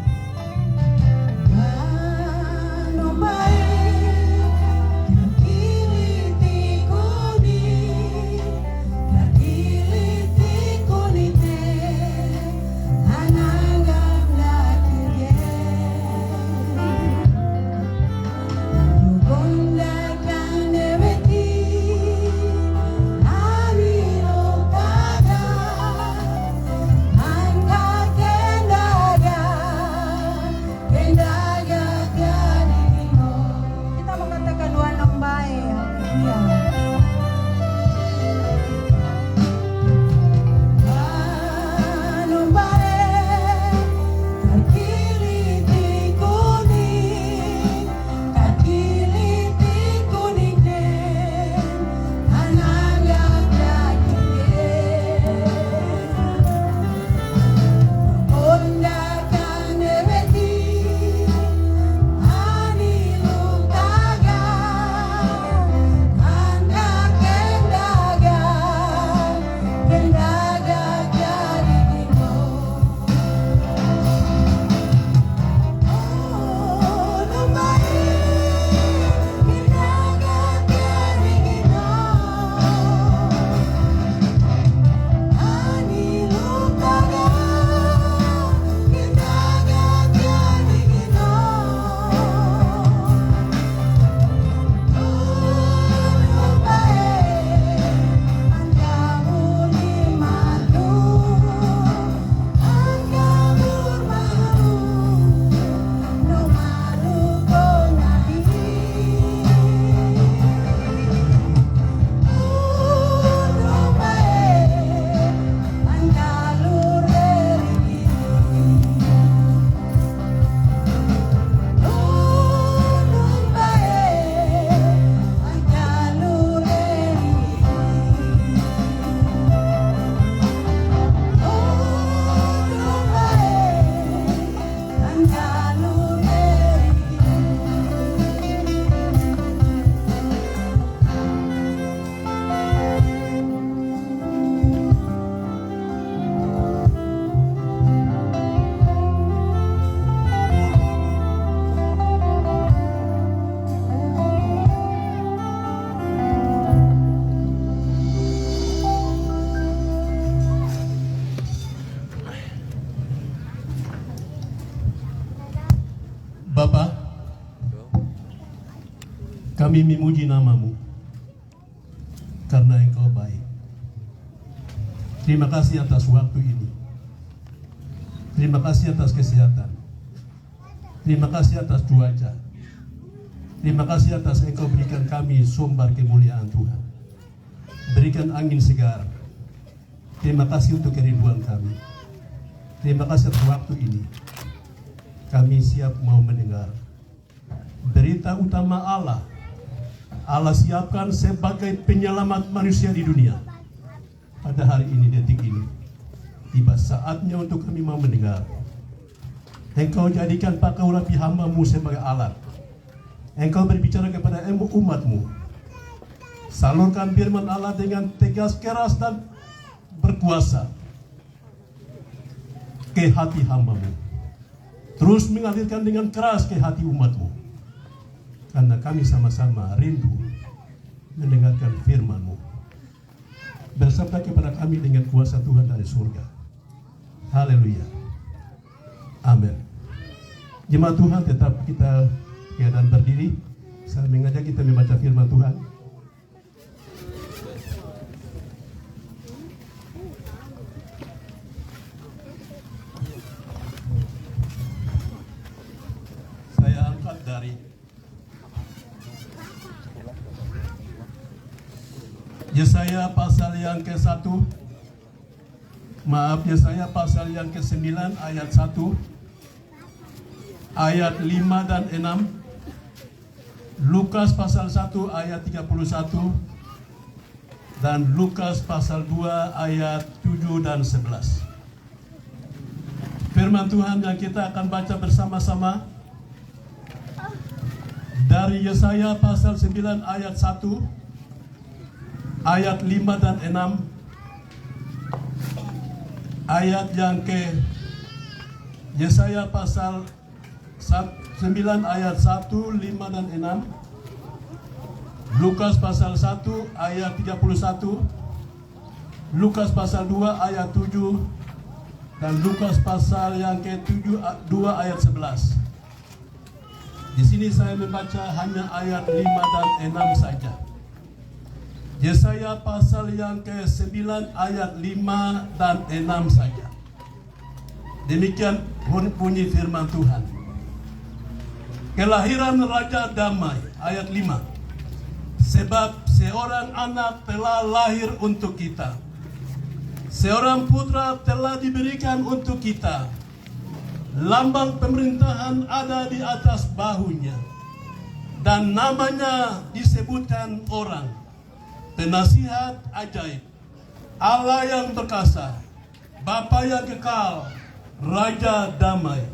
Bapa, kami memuji nama-Mu karena Engkau baik. Terima kasih atas waktu ini. Terima kasih atas kesehatan. Terima kasih atas cuaca. Terima kasih atas Engkau berikan kami sumber kemuliaan Tuhan. Berikan angin segar. Terima kasih untuk kerinduan kami. Terima kasih atas waktu ini. Kami siap mau mendengar berita utama Allah. Allah siapkan sebagai penyelamat manusia di dunia. Pada hari ini, detik ini, tiba saatnya untuk kami mau mendengar. Engkau jadikan pakai urapi hamba-Mu sebagai alat. Engkau berbicara kepada umat-Mu. Salurkan firman Allah dengan tegas, keras, dan berkuasa ke hati hamba-Mu. Terus mengalirkan dengan keras ke hati umat-Mu. Karena kami sama-sama rindu mendengarkan firman-Mu. Bersabda kepada kami dengan kuasa Tuhan dari surga. Haleluya. Amin. Jemaat Tuhan, tetap kita keadaan berdiri. Saya mengajak kita membaca firman Tuhan. Saya angkat dari Yesaya pasal yang ke-1. Yesaya pasal yang ke-9 ayat 1, ayat 5 dan 6, Lukas pasal 1 ayat 31 dan Lukas pasal 2 ayat 7 dan 11. Firman Tuhan yang kita akan baca bersama-sama dari Yesaya pasal 9 ayat 1, ayat 5 dan 6, ayat yang ke Yesaya pasal 9 ayat 1, 5 dan 6, Lukas pasal 1 ayat 31, Lukas pasal 2 ayat 7, dan Lukas pasal yang ke-7 2 ayat 11. Di sini saya membaca hanya ayat 5 dan 6 saja. Yesaya pasal yang ke-9 ayat 5 dan 6 saja. Demikian bunyi firman Tuhan. Kelahiran Raja Damai, ayat 5. Sebab seorang anak telah lahir untuk kita, seorang putra telah diberikan untuk kita. Lambang pemerintahan ada di atas bahunya, dan namanya disebutkan orang Penasihat Ajaib, Allah yang perkasa, Bapa yang kekal, Raja Damai.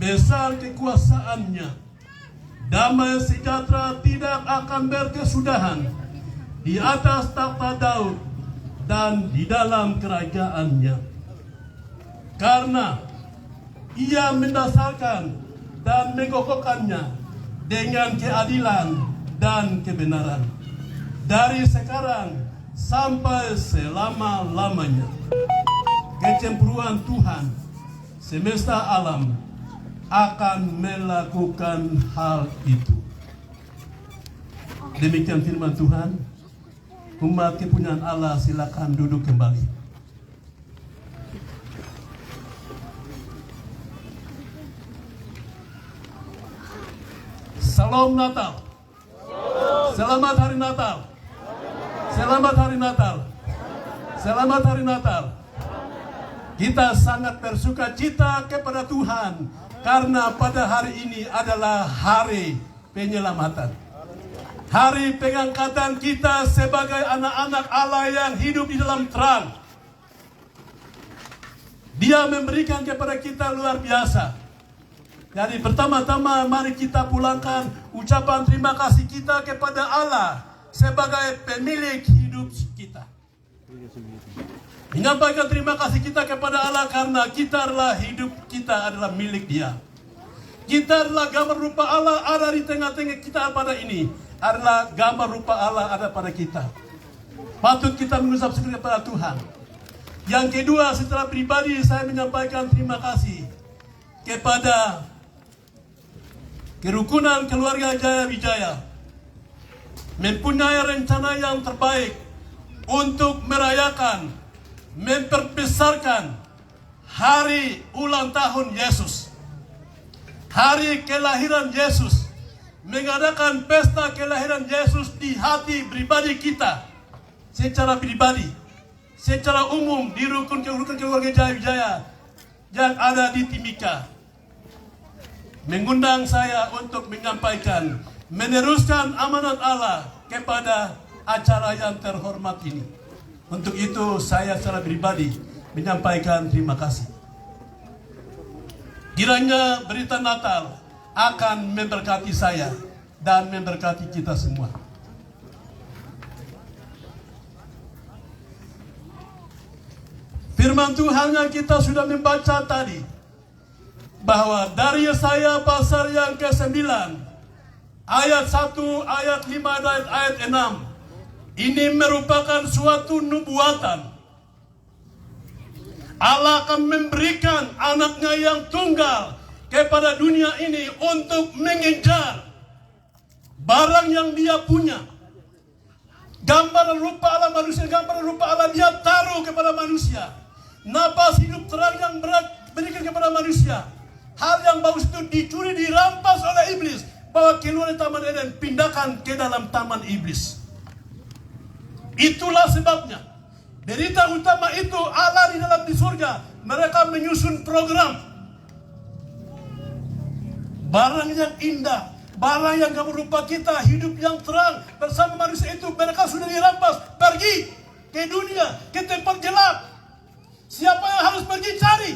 Besar kekuasaannya, damai sejahtera tidak akan berkesudahan di atas takhta Daud dan di dalam kerajaannya. Karena ia mendasarkan dan mengokohkannya dengan keadilan dan kebenaran dari sekarang sampai selama-lamanya. Kecemburuan Tuhan semesta alam akan melakukan hal itu. Demikian firman Tuhan. Umat kepunyaan Allah, silakan duduk kembali. Salam Natal. Selamat Hari Natal. Selamat Hari Natal. Selamat Hari Natal. Kita sangat bersuka cita kepada Tuhan karena pada hari ini adalah hari penyelamatan. Hari pengangkatan kita sebagai anak-anak Allah yang hidup di dalam terang. Dia memberikan kepada kita luar biasa. Jadi pertama-tama mari kita pulangkan ucapan terima kasih kita kepada Allah sebagai pemilik hidup kita. Menyampaikan terima kasih kita kepada Allah karena kita adalah hidup kita adalah milik Dia. Kita adalah gambar rupa Allah ada di tengah-tengah kita pada ini. Adalah gambar rupa Allah ada pada kita. Patut kita mengucap syukur kepada Tuhan. Yang kedua, secara pribadi saya menyampaikan terima kasih kepada kerukunan keluarga Jaya Wijaya. Mempunyai rencana yang terbaik untuk merayakan, memperbesarkan hari ulang tahun Yesus. Hari kelahiran Yesus. Mengadakan pesta kelahiran Yesus di hati pribadi kita. Secara pribadi. Secara umum di rukun keluarga Jaya Wijaya yang ada di Timika. Mengundang saya untuk menyampaikan, meneruskan amanat Allah kepada acara yang terhormat ini. Untuk itu saya secara pribadi menyampaikan terima kasih. Kiranya berita Natal akan memberkati saya dan memberkati kita semua. Firman Tuhan yang kita sudah membaca tadi, bahwa dari Yesaya pasal yang ke-9 ayat 1, ayat 5 dan ayat 6 ini merupakan suatu nubuatan. Allah akan memberikan anaknya yang tunggal kepada dunia ini untuk mengejar barang yang dia punya. Gambar rupa Allah manusia, gambar rupa Allah dia taruh kepada manusia. Napas hidup terang yang berat berikan kepada manusia. Hal yang bagus itu dicuri, dirampas oleh iblis. Bawa keluar dari Taman Eden, pindahkan ke dalam Taman Iblis. Itulah sebabnya berita utama itu Allah di dalam di surga. Mereka menyusun program. Barang yang indah, barang yang kamu rupa kita, hidup yang terang bersama manusia itu, mereka sudah dirampas. Pergi ke dunia, ke tempat gelap. Siapa yang harus pergi cari?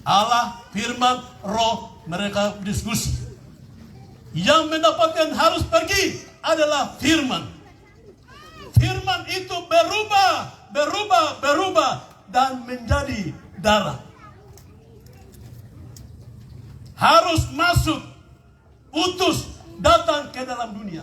Allah, firman, roh, mereka diskusi. Yang mendapatkan harus pergi adalah firman. Firman itu berubah dan menjadi darah. Harus masuk, utus, datang ke dalam dunia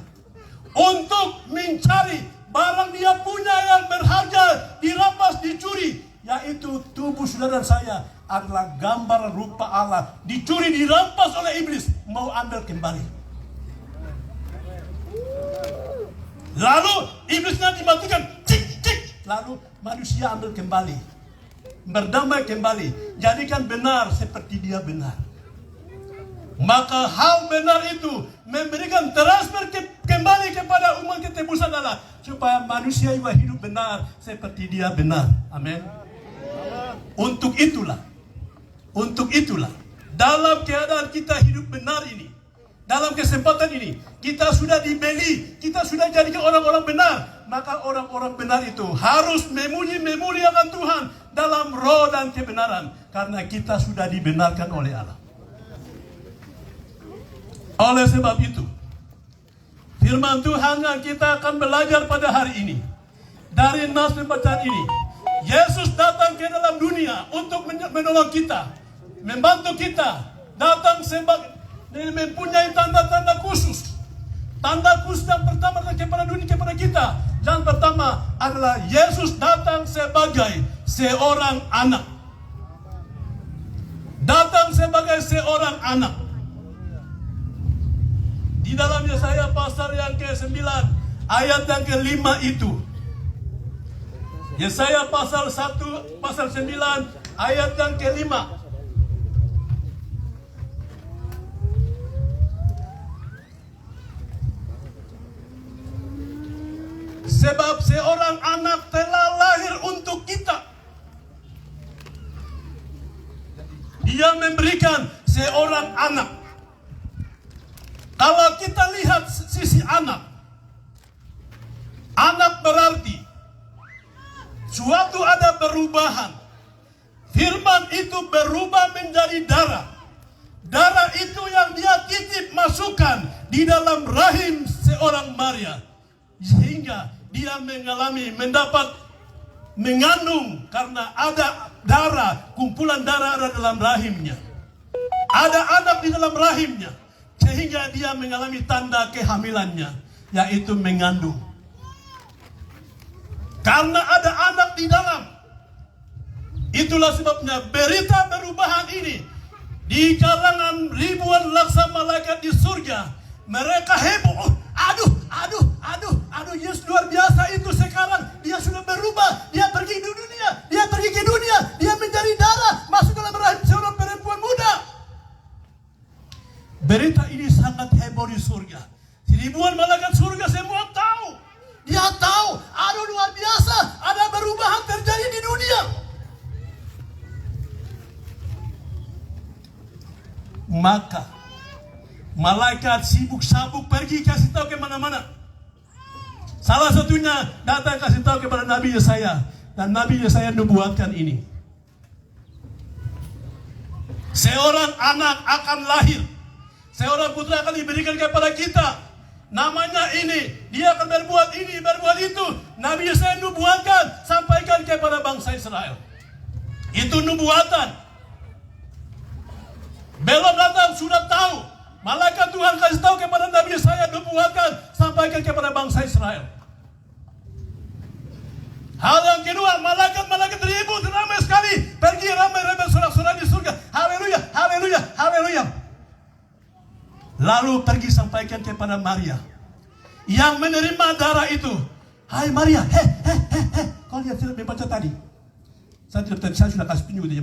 untuk mencari barang dia punya yang berharga, dirampas, dicuri, yaitu tubuh saudara saya adalah gambar rupa Allah, dicuri, dirampas oleh iblis, mau ambil kembali. Lalu iblisnya dimatikan, cik cik, lalu manusia ambil kembali, berdamai kembali, jadikan benar seperti dia benar. Maka hal benar itu memberikan transfer kembali kepada umat ketebusan Allah, supaya manusia juga hidup benar seperti dia benar. Amin. Untuk itulah dalam keadaan kita hidup benar ini, dalam kesempatan ini, kita sudah dibeli, kita sudah jadikan orang-orang benar. Maka orang-orang benar itu harus memuliakan Tuhan dalam roh dan kebenaran, karena kita sudah dibenarkan oleh Allah. Oleh sebab itu, firman Tuhan yang kita akan belajar pada hari ini, dari nas pembacaan ini, Yesus datang ke dalam dunia untuk menolong kita, membantu kita, datang sebagai mempunyai tanda-tanda khusus. Tanda khusus yang pertama kepada dunia, kepada kita, yang pertama adalah Yesus datang sebagai seorang anak. Datang sebagai seorang anak. Di dalam Yesaya pasal yang ke-9 ayat yang ke-5 itu, Yesaya pasal 1 pasal 9 ayat yang ke-5, sebab seorang anak telah lahir untuk kita, Dia memberikan seorang anak. Kalau kita lihat sisi anak berarti suatu ada perubahan. Firman itu berubah menjadi darah. Darah itu yang dia titip masukkan di dalam rahim seorang Maria, sehingga dia mengandung karena ada darah, kumpulan darah ada dalam rahimnya. Ada anak di dalam rahimnya, sehingga dia mengalami tanda kehamilannya, yaitu mengandung. Karena ada anak di dalam, itulah sebabnya berita perubahan ini di kalangan ribuan laksa malaikat di surga. Mereka heboh, aduh, Yesus luar biasa itu sekarang. Dia sudah berubah, dia pergi ke dunia, dia menjadi darah, masuk dalam rahim seorang perempuan muda. Berita ini sangat heboh di surga. Ribuan malaikat surga semua tahu. Dia tahu, aduh luar biasa, ada perubahan terjadi di dunia. Maka malaikat sibuk-sabuk pergi kasih tahu ke mana-mana. Salah satunya datang kasih tahu kepada Nabi Yesaya, dan Nabi Yesaya nubuatkan ini. Seorang anak akan lahir, seorang putra akan diberikan kepada kita. Namanya ini, dia akan berbuat ini, berbuat itu. Nabi Yesaya nubuatkan, sampaikan kepada bangsa Israel. Itu nubuatan. Belum datang sudah tahu. Malaikat Tuhan kasih tahu kepada Nabi Yesaya, nubuatkan, sampaikan kepada bangsa Israel. Hal yang kedua, malaikat ribut ramai sekali, pergi ramai-ramai sorak-sorak di surga. Haleluya, haleluya, haleluya. Lalu pergi sampaikan kepada Maria yang menerima darah itu. Hai Maria, kau lihat tidak membaca tadi? Saya sudah kasih pinjam di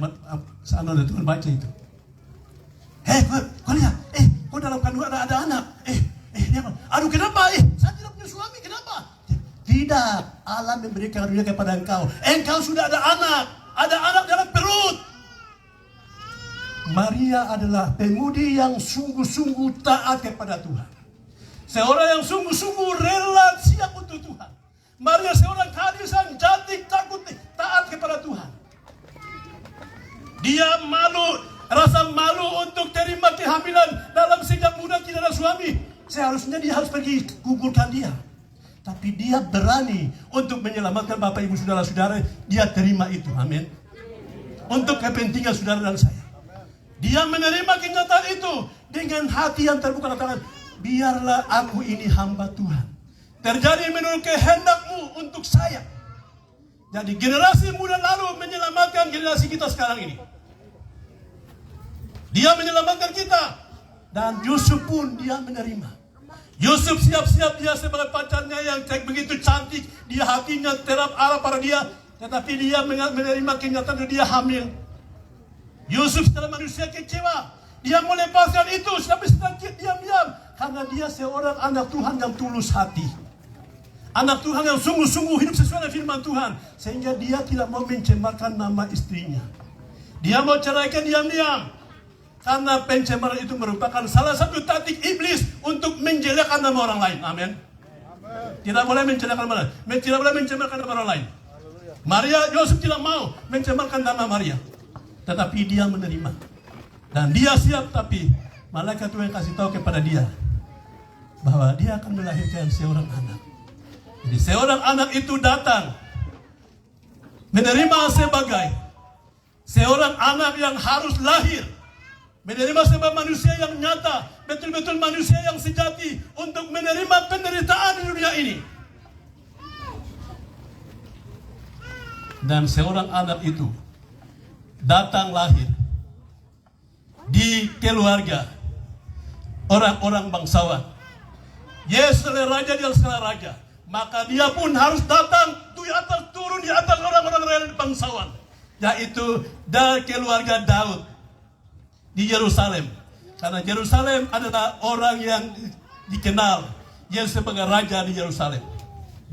sana ada Tuhan baca itu. Kau lihat, kau dalam kandungan ada anak. Dia bilang, aduh kenapa? Saya tidak punya suami, kenapa? Tidak, Allah memberikan karunia kepada engkau. Engkau sudah ada anak dalam perut. Maria adalah pemudi yang sungguh-sungguh taat kepada Tuhan. Seorang yang sungguh-sungguh rela siap untuk Tuhan. Maria seorang gadis yang jati takut taat kepada Tuhan. Dia rasa malu untuk terima kehamilan dalam sejak muda tidak ada suami. Seharusnya dia harus pergi gugurkan dia. Tapi dia berani untuk menyelamatkan Bapak Ibu Saudara-saudara. Dia terima itu, amin. Untuk kepentingan saudara dan saya. Dia menerima kenyataan itu dengan hati yang terbuka, katakan, biarlah aku ini hamba Tuhan. Terjadi menurut kehendak-Mu untuk saya. Jadi generasi muda lalu menyelamatkan generasi kita sekarang ini. Dia menyelamatkan kita. Dan Yusuf pun dia menerima. Yusuf siap-siap dia sebagai pacarnya yang begitu cantik. Dia hatinya terap Allah pada dia. Tetapi dia menerima kenyataan dia hamil. Yusuf setelah manusia kecewa. Dia melepaskan itu. Tapi sedikit diam-diam. Karena dia seorang anak Tuhan yang tulus hati. Anak Tuhan yang sungguh-sungguh hidup sesuai dengan firman Tuhan. Sehingga dia tidak mau mencemarkan nama istrinya. Dia mau ceraikan diam-diam. Karena pencemaran itu merupakan salah satu taktik iblis untuk menjelekkan nama orang lain. Amin. Tidak boleh menjelekkan nama, tidak boleh mencemarkan nama orang lain. Maria, Yusuf tidak mau mencemarkan nama Maria. Tetapi dia menerima. Dan dia siap, tapi malaikat Tuhan kasih tahu kepada dia bahwa dia akan melahirkan seorang anak. Jadi seorang anak itu datang menerima sebagai seorang anak yang harus lahir. Menerima sebagai manusia yang nyata, betul-betul manusia yang sejati untuk menerima penderitaan di dunia ini. Dan seorang anak itu datang lahir di keluarga orang-orang bangsawan. Yesus adalah raja di segala raja. Maka dia pun harus datang turun di atas orang-orang bangsawan. Yaitu dari keluarga Daud. Di Yerusalem. Karena Yerusalem adalah orang yang dikenal Yesus sebagai raja di Yerusalem.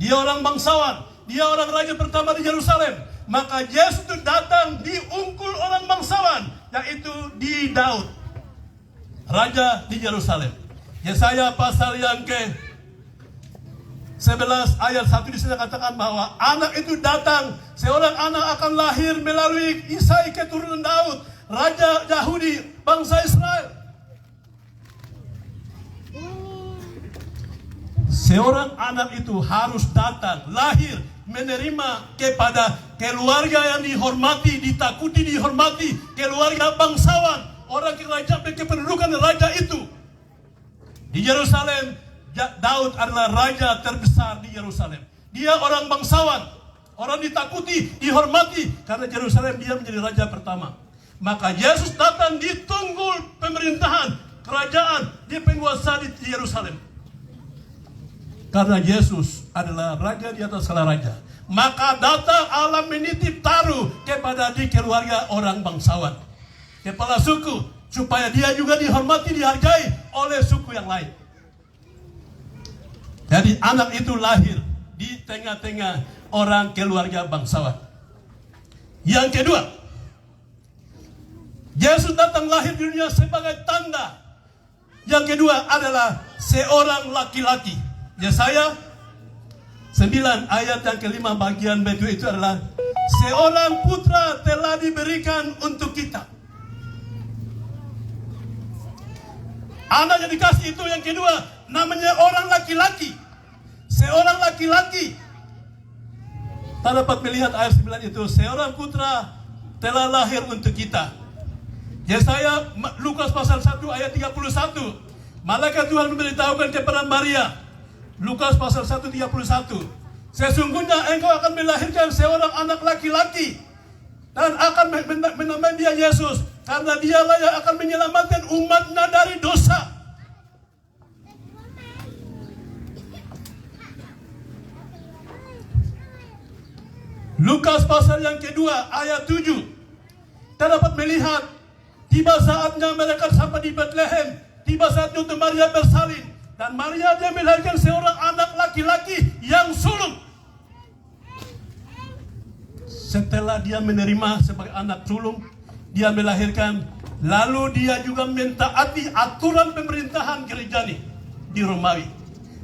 Dia orang bangsawan. Dia orang raja pertama di Yerusalem. Maka Yesus itu datang di ungkul orang bangsawan. Yaitu di Daud. Raja di Yerusalem. Yesaya pasal yang ke 11 ayat 1 di sana katakan bahwa anak itu datang. Seorang anak akan lahir melalui Isai keturunan Daud. Raja Yahudi, bangsa Israel. Seorang anak itu harus datang, lahir, menerima kepada keluarga yang dihormati, ditakuti, dihormati, keluarga bangsawan, orang kerajaan kependudukan raja itu. Di Yerusalem, Daud adalah raja terbesar di Yerusalem. Dia orang bangsawan, orang ditakuti, dihormati, karena Yerusalem dia menjadi raja pertama. Maka Yesus datang di tunggul pemerintahan kerajaan di penguasa di Yerusalem. Karena Yesus adalah raja di atas segala raja. Maka datang Allah menitip taruh kepada di keluarga orang bangsawan. Kepala suku. Supaya dia juga dihormati, dihargai oleh suku yang lain. Jadi anak itu lahir di tengah-tengah orang keluarga bangsawan. Yang kedua, Yesus datang lahir di dunia sebagai tanda. Yang kedua adalah seorang laki-laki. Yesaya 9 ayat yang kelima bagian itu adalah seorang putra telah diberikan untuk kita. Anak yang dikasih itu yang kedua namanya orang laki-laki. Seorang laki-laki. Kita dapat melihat ayat 9 itu, seorang putra telah lahir untuk kita. Yesaya Lukas pasal 1 ayat 31. Malaikat Tuhan memberitahukan kepada Maria. Lukas pasal 1 31. Sesungguhnya engkau akan melahirkan seorang anak laki-laki dan akan menamai dia Yesus, karena dialah yang akan menyelamatkan umatnya dari dosa. Lukas pasal yang kedua ayat 7. Kita dapat melihat tiba saatnya mereka sampai di Bethlehem. Tiba saatnya untuk Maria bersalin. Dan Maria dia melahirkan seorang anak laki-laki yang sulung. Setelah dia menerima sebagai anak sulung, dia melahirkan Lalu dia juga mentaati aturan pemerintahan gereja di Romawi.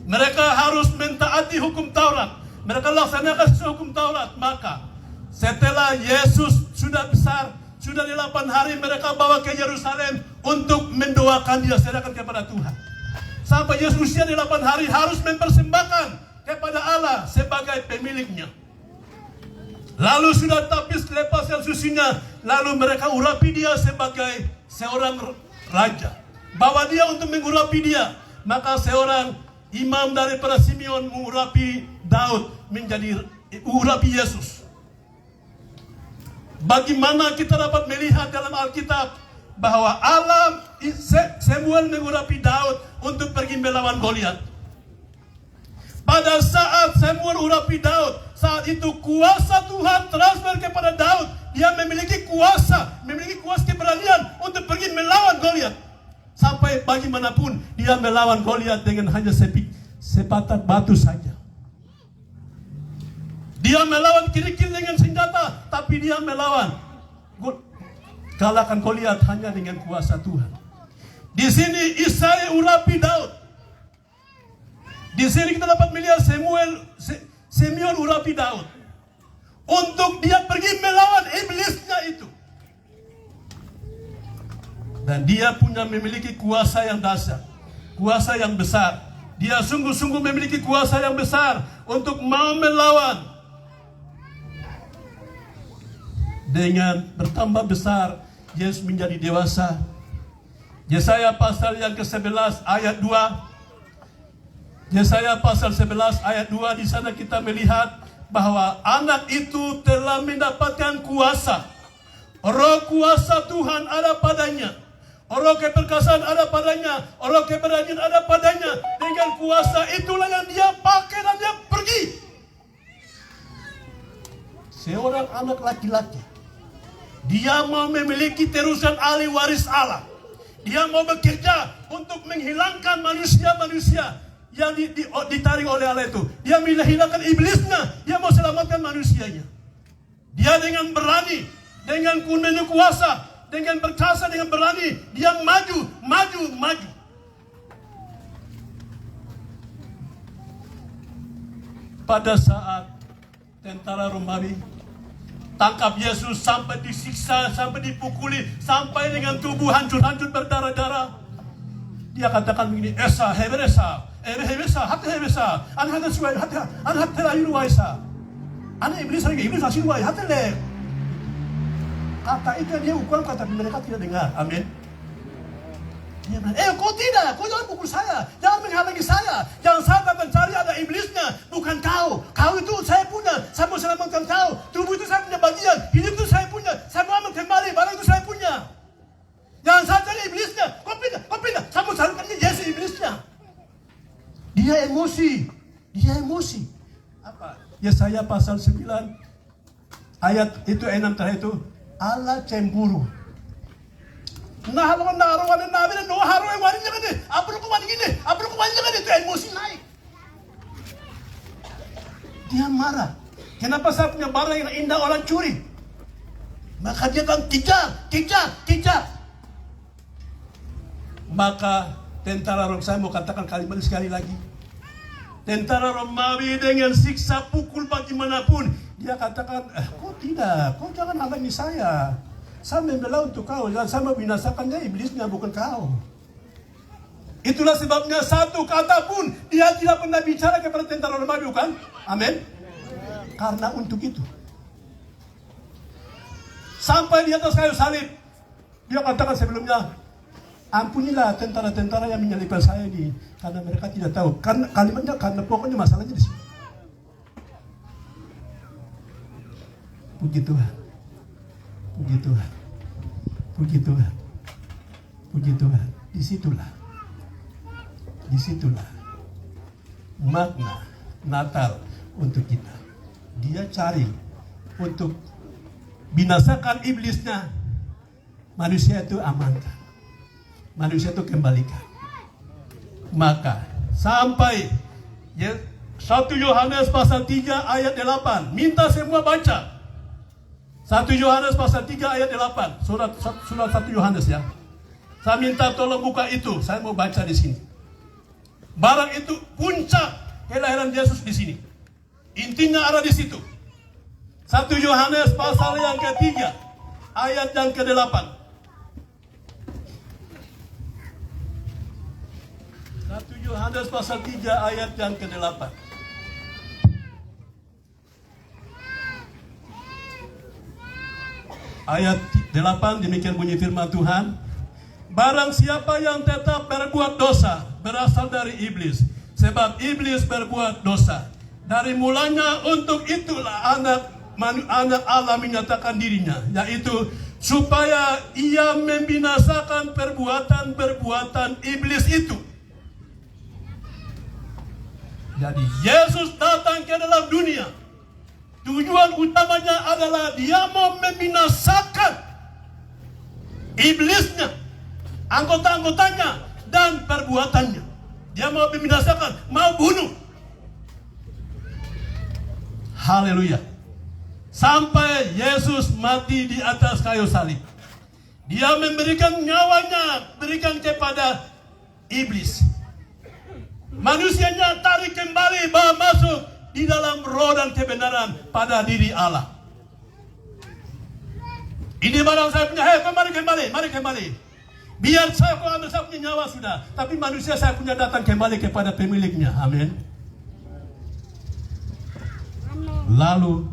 Mereka harus mentaati hukum Taurat. Mereka laksanakan sesuai hukum Taurat. Maka setelah Yesus sudah besar, sudah 8 hari, mereka bawa ke Yerusalem untuk mendoakan dia, serahkan kepada Tuhan. Sampai Yesus usia 8 hari harus mempersembahkan kepada Allah sebagai pemiliknya. Lalu sudah tapis lepas yang susunya, lalu mereka urapi dia sebagai seorang raja. Bawa dia untuk mengurapi dia. Maka seorang imam daripada Simeon mengurapi Daud menjadi urapi Yesus. Bagaimana kita dapat melihat dalam Alkitab bahwa Allah Samuel mengurapi Daud untuk pergi melawan Goliat. Pada saat Samuel urapi Daud, saat itu kuasa Tuhan transfer kepada Daud. Dia memiliki kuasa keberanian untuk pergi melawan Goliat. Sampai bagaimanapun dia melawan Goliat dengan hanya sebatang batu saja. Dia melawan kiri-kiri dengan senjata, tapi dia melawan kalahkan Goliat hanya dengan kuasa Tuhan. Di sini Isai urapi Daud. Di sini kita dapat melihat Simeon urapi Daud untuk dia pergi melawan iblisnya itu. Dan dia memiliki kuasa yang dahsyat, kuasa yang besar. Dia sungguh-sungguh memiliki kuasa yang besar untuk mau melawan. Dengan bertambah besar, Yesus menjadi dewasa. Yesaya pasal yang ke-11 ayat 2. Yesaya pasal 11 ayat 2, di sana kita melihat bahwa anak itu telah mendapatkan kuasa. Roh kuasa Tuhan ada padanya. Roh keperkasaan ada padanya. Roh keberanian ada padanya. Dengan kuasa itulah yang dia pakai dan dia pergi. Seorang anak laki-laki, dia mau memiliki terusan ahli waris Allah. Dia mau bekerja untuk menghilangkan manusia-manusia yang ditarik oleh Allah itu. Dia menghilangkan iblisnya. Dia mau selamatkan manusianya. Dia dengan berani, dengan kuasa, dengan perkasa, dengan berani, dia maju. Pada saat tentara Romawi tangkap Yesus, sampai disiksa, sampai dipukuli, sampai dengan tubuh hancur-hancur berdarah-darah, dia katakan begini, Esa, Heberesa, hati Hebesa, anak suai, anak terakhir waisa, anak iblis hasil wai, hati le. Kata itu dia ukuran, kata mereka tidak dengar, amin. Dia bilang, kau tidak, kau jangan pukul saya, jangan menghalangi saya, jangan saya akan cari ada iblisnya, bukan kau. Kau itu saya punya, saya mau selamatkan kau. Tubuh itu saya punya bagian, hidup itu saya punya, saya mau ambil kembali, barang itu saya punya. Jangan saya cari iblisnya, kau pindah, saya mau selamatkan Yesus iblisnya. Dia emosi. Apa? Yesaya pasal 9 ayat itu 6 terakhir itu, Allah cemburu. Itu emosi naik. Dia marah. Kenapa saya punya barang yang indah orang curi? Maka dia akan kejar. Maka tentara Romawi, saya mau katakan kalimat sekali lagi. Tentara Romawi dengan siksa pukul bagaimanapun, dia katakan, kau tidak, kau jangan halangi saya. Saya membela untuk kau, dan saya membinasakannya iblisnya, bukan kau. Itulah sebabnya satu kata pun dia tidak pernah bicara kepada tentara Romawi, bukan? Amin. Karena untuk itu, sampai di atas kayu salib, dia katakan sebelumnya, ampunilah tentara-tentara yang menyalibkan saya ini, karena mereka tidak tahu. Kalimatnya karena pokoknya masalahnya di sini. Puji Tuhan. Disitulah makna Natal untuk kita. Dia cari untuk binasakan iblisnya, manusia itu amankan, manusia itu kembalikan. Maka sampai 1 Yohanes pasal 3 ayat 8, minta semua baca. 1 Yohanes pasal 3 ayat 8. Surat 1 Yohanes ya. Saya minta tolong buka itu. Saya mau baca di sini. Barang itu puncak kelahiran Yesus di sini. Intinya ada di situ. 1 Yohanes pasal yang ketiga ayat yang ke-8. 1 Yohanes pasal 3 ayat yang ke-8. Ayat 8 demikian bunyi firman Tuhan. Barang siapa yang tetap berbuat dosa berasal dari iblis, sebab iblis berbuat dosa. Dari mulanya untuk itulah anak Allah menyatakan dirinya, yaitu supaya ia membinasakan perbuatan-perbuatan iblis itu. Jadi Yesus datang ke dalam dunia. Tujuan utamanya adalah dia mau membinasakan iblisnya, anggota-anggotanya, dan perbuatannya. Dia mau membinasakan, mau bunuh. Haleluya. Sampai Yesus mati di atas kayu salib. Dia memberikan nyawanya, berikan kepada iblis. Manusianya tarik kembali, bawa masuk di dalam roh dan kebenaran pada diri Allah. Ini barang saya punya, hei mari kembali. Biar saya ambil saya punya nyawa sudah. Tapi manusia saya punya datang kembali kepada pemiliknya. Amin. Lalu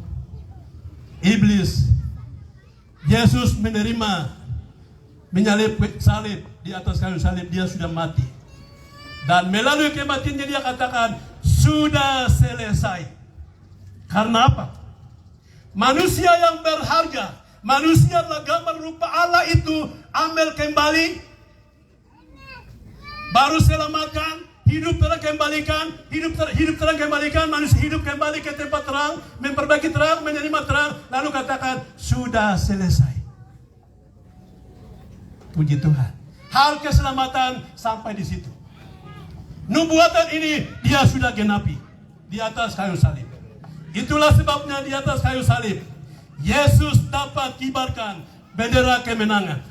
iblis, Yesus menyalib salib di atas kayu salib, dia sudah mati. Dan melalui kematiannya dia katakan, sudah selesai. Karena apa? Manusia yang berharga, manusia adalah gambar rupa Allah itu, ambil kembali, baru selamatkan, hidup terkembalikan, hidup terkembalikan, manusia hidup kembali ke tempat terang, memperbaiki terang, menerima terang, lalu katakan, sudah selesai. Puji Tuhan. Hal keselamatan sampai di situ. Nubuatan ini dia sudah genapi di atas kayu salib. Itulah sebabnya di atas kayu salib Yesus dapat kibarkan bendera kemenangan.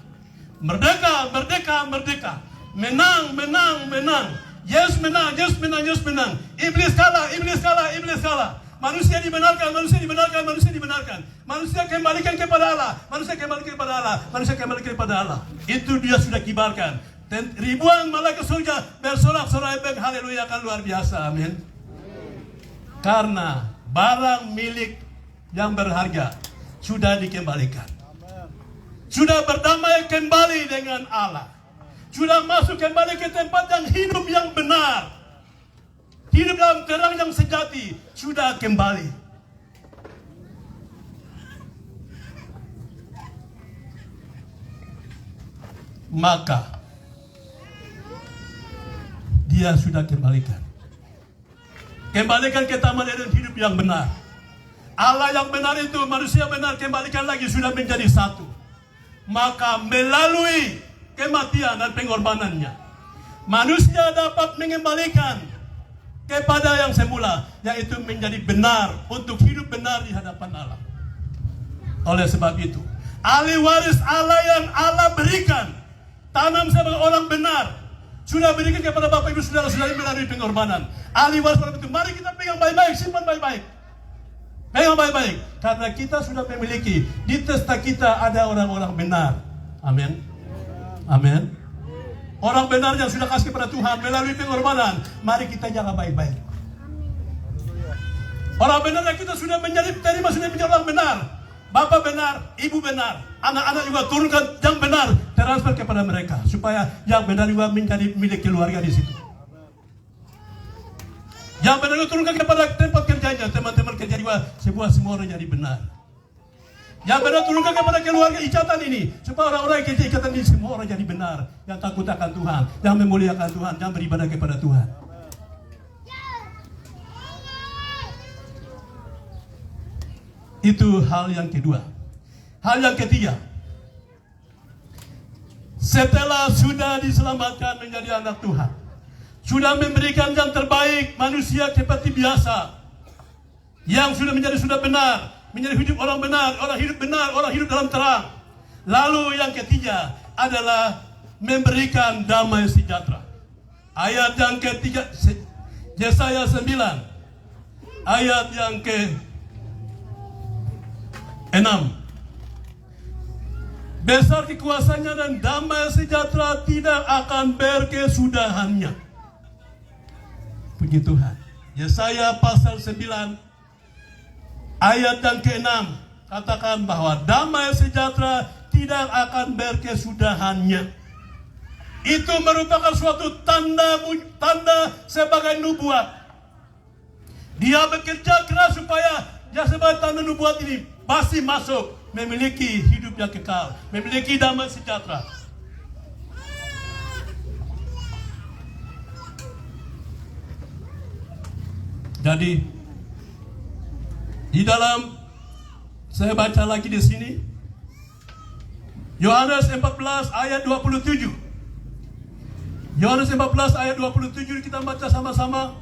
Merdeka, merdeka, merdeka. Menang, menang, menang. Yesus menang, Yesus menang, Yesus menang. Iblis kalah, iblis kalah, iblis kalah. Manusia dibenarkan, manusia dibenarkan, manusia dibenarkan. Manusia kembalikan kepada Allah, manusia kembalikan kepada Allah, manusia kembalikan kepada Allah. Itu dia sudah kibarkan. Dan ribuan malaikat surga bersorak-sorai, haleluya, kan luar biasa, amin. Karena barang milik yang berharga sudah dikembalikan. Sudah berdamai kembali dengan Allah. Sudah masuk kembali ke tempat yang hidup yang benar. Hidup dalam terang yang sejati. Sudah kembali. Maka dia sudah kembalikan. Kembalikan ke taman Eden, hidup yang benar. Allah yang benar itu, manusia benar, kembalikan lagi, sudah menjadi satu. Maka melalui kematian dan pengorbanannya, manusia dapat mengembalikan kepada yang semula, yaitu menjadi benar, untuk hidup benar di hadapan Allah. Oleh sebab itu, ahli waris Allah yang Allah berikan, tanam sebagai orang benar, sudah berikan kepada Bapak Ibu Saudara-saudari melalui pengorbanan. Ahli waris pada itu, mari kita pegang baik-baik, simpan baik-baik. Pegang baik-baik, karena kita sudah memiliki, di testa kita ada orang-orang benar. Amin. Amin. Orang benar yang sudah kasih kepada Tuhan melalui pengorbanan, mari kita jaga baik-baik. Orang benar yang kita sudah terima, sudah menjadi orang benar. Bapak benar, ibu benar, anak-anak juga turunkan yang benar, transfer kepada mereka, supaya yang benar juga menjadi milik keluarga di situ. Yang benar juga turunkan kepada tempat kerjanya, teman-teman kerja juga, semua orang jadi benar. Yang benar turunkan kepada keluarga ikatan ini, supaya orang-orang yang kerja ikatan ini semua orang jadi benar, yang takut akan Tuhan, yang memuliakan Tuhan, yang beribadah kepada Tuhan. Itu hal yang kedua. Hal yang ketiga, setelah sudah diselamatkan menjadi anak Tuhan, sudah memberikan yang terbaik, manusia seperti biasa, yang sudah menjadi sudah benar, menjadi hidup orang benar, orang hidup dalam terang. Lalu yang ketiga adalah memberikan damai sejahtera. Ayat yang ketiga, Yesaya 9, ayat yang ke-6. Besar kekuasaannya dan damai sejahtera tidak akan berkesudahannya. Puji Tuhan. Yesaya pasal 9 ayat yang ke-6 katakan bahwa damai sejahtera tidak akan berkesudahannya. Itu merupakan suatu tanda sebagai nubuat. Dia bekerja keras supaya ya sebagai tanda nubuat ini pasti masuk, memiliki hidup yang kekal, memiliki damai sejahtera. Jadi di dalam, saya baca lagi di sini, Yohanes 14 ayat 27. Yohanes 14 ayat 27 kita baca sama-sama.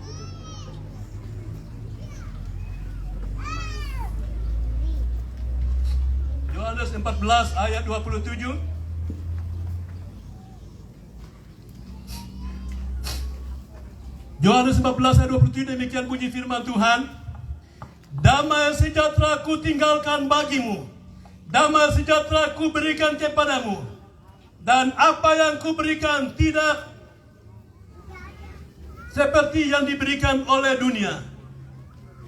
Yohanes 14 ayat 27. Yohanes 14 ayat 27, demikian puji firman Tuhan. Damai sejahtera ku tinggalkan bagimu, damai sejahtera ku berikan kepadamu, dan apa yang ku berikan tidak seperti yang diberikan oleh dunia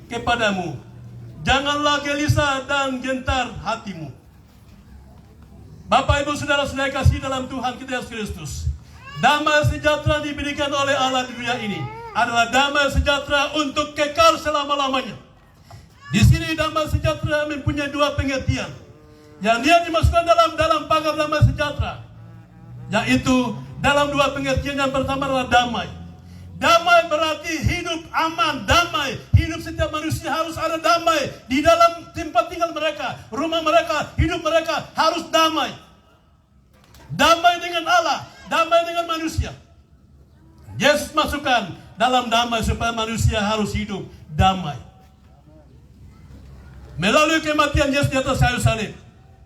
kepadamu. Janganlah gelisah dan gentar hatimu. Bapak, Ibu, saudara-saudara kasih dalam Tuhan kita Yesus Kristus, damai sejahtera diberikan oleh Allah di dunia ini adalah damai sejahtera untuk kekal selama-lamanya. Di sini damai sejahtera mempunyai dua pengertian. Yang dia dimasukkan dalam pagar damai sejahtera, yaitu dalam dua pengertian. Yang pertama adalah damai. Damai berarti hidup aman, damai. Hidup setiap manusia harus ada damai. Di dalam tempat tinggal mereka, rumah mereka, hidup mereka harus damai. Damai dengan Allah, damai dengan manusia. Yesus masukkan dalam damai supaya manusia harus hidup damai. Melalui kematian Yesus di atas kayu salib,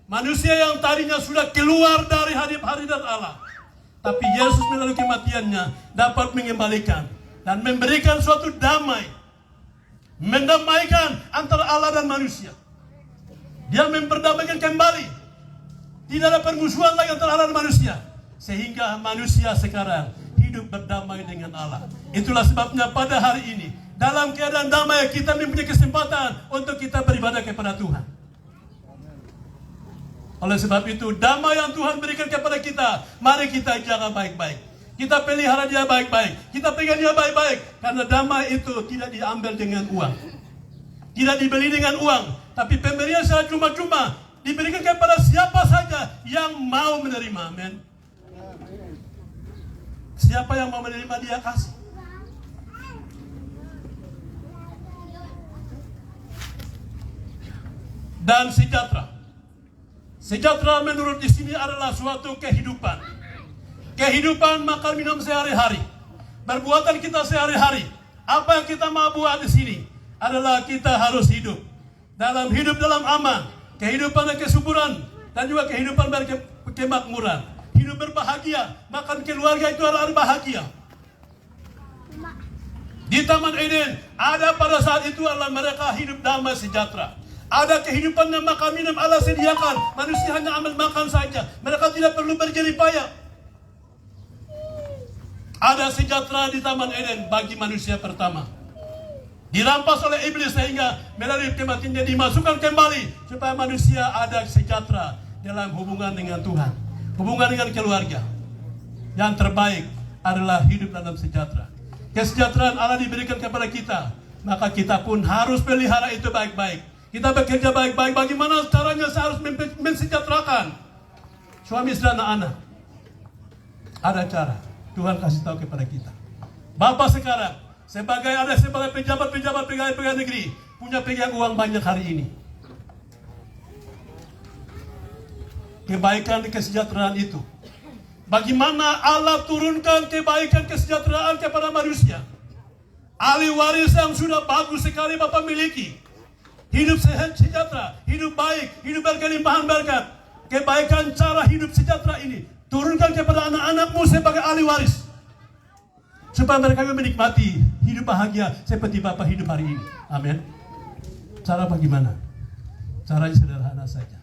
manusia yang tadinya sudah keluar dari hadirat Allah, tapi Yesus melalui kematiannya dapat mengembalikan dan memberikan suatu damai, mendamaikan antara Allah dan manusia. Dia memperdamaikan kembali. Tidak ada permusuhan lagi antara Allah dan manusia, sehingga manusia sekarang hidup berdamai dengan Allah. Itulah sebabnya pada hari ini, dalam keadaan damai, kita mempunyai kesempatan untuk kita beribadah kepada Tuhan. Oleh sebab itu, damai yang Tuhan berikan kepada kita, mari kita jaga baik-baik. Kita pelihara dia baik-baik. Kita pegang dia baik-baik. Karena damai itu tidak diambil dengan uang. Tidak dibeli dengan uang. Tapi pemberian secara cuma-cuma diberikan kepada siapa saja yang mau menerima. Amin. Siapa yang mau menerima, dia kasih. Dan sejahtera. Sejahtera menurut di sini adalah suatu kehidupan. Kehidupan makan minum sehari-hari. Perbuatan kita sehari-hari. Apa yang kita mau buat di sini adalah kita harus hidup dalam aman, kehidupan dan kesuburan, dan juga kehidupan berkemakmuran. Hidup berbahagia, bahkan keluarga itu adalah bahagia. Di Taman Eden, ada pada saat itu adalah mereka hidup damai sejahtera. Ada kehidupan yang makan minum Allah sediakan. Manusia hanya ambil makan saja. Mereka tidak perlu berjerih payah. Ada sejahtera di Taman Eden bagi manusia pertama. Dirampas oleh iblis sehingga melalui kematiannya dimasukkan kembali supaya manusia ada sejahtera dalam hubungan dengan Tuhan, hubungan dengan keluarga. Yang terbaik adalah hidup dalam sejahtera. Kesejahteraan Allah diberikan kepada kita, maka kita pun harus pelihara itu baik-baik. Kita bekerja baik-baik. Bagaimana caranya saya harus mensejahterakan suami istri anak-anak? Ada cara. Tuhan kasih tahu kepada kita. Bapak sekarang sebagai pejabat-pejabat pegawai negeri punya pegang uang banyak hari ini. Kebaikan dan kesejahteraan itu, bagaimana Allah turunkan kebaikan kesejahteraan kepada manusia. Ahli waris yang sudah bagus sekali Bapak miliki. hidup sejahtera, hidup baik, hidup berkelimpahan berkat, kebaikan cara hidup sejahtera ini turunkan kepada anak-anakmu sebagai ahli waris, supaya mereka menikmati hidup bahagia seperti Bapa hidup hari ini. Amin. Cara bagaimana? Caranya sederhana saja.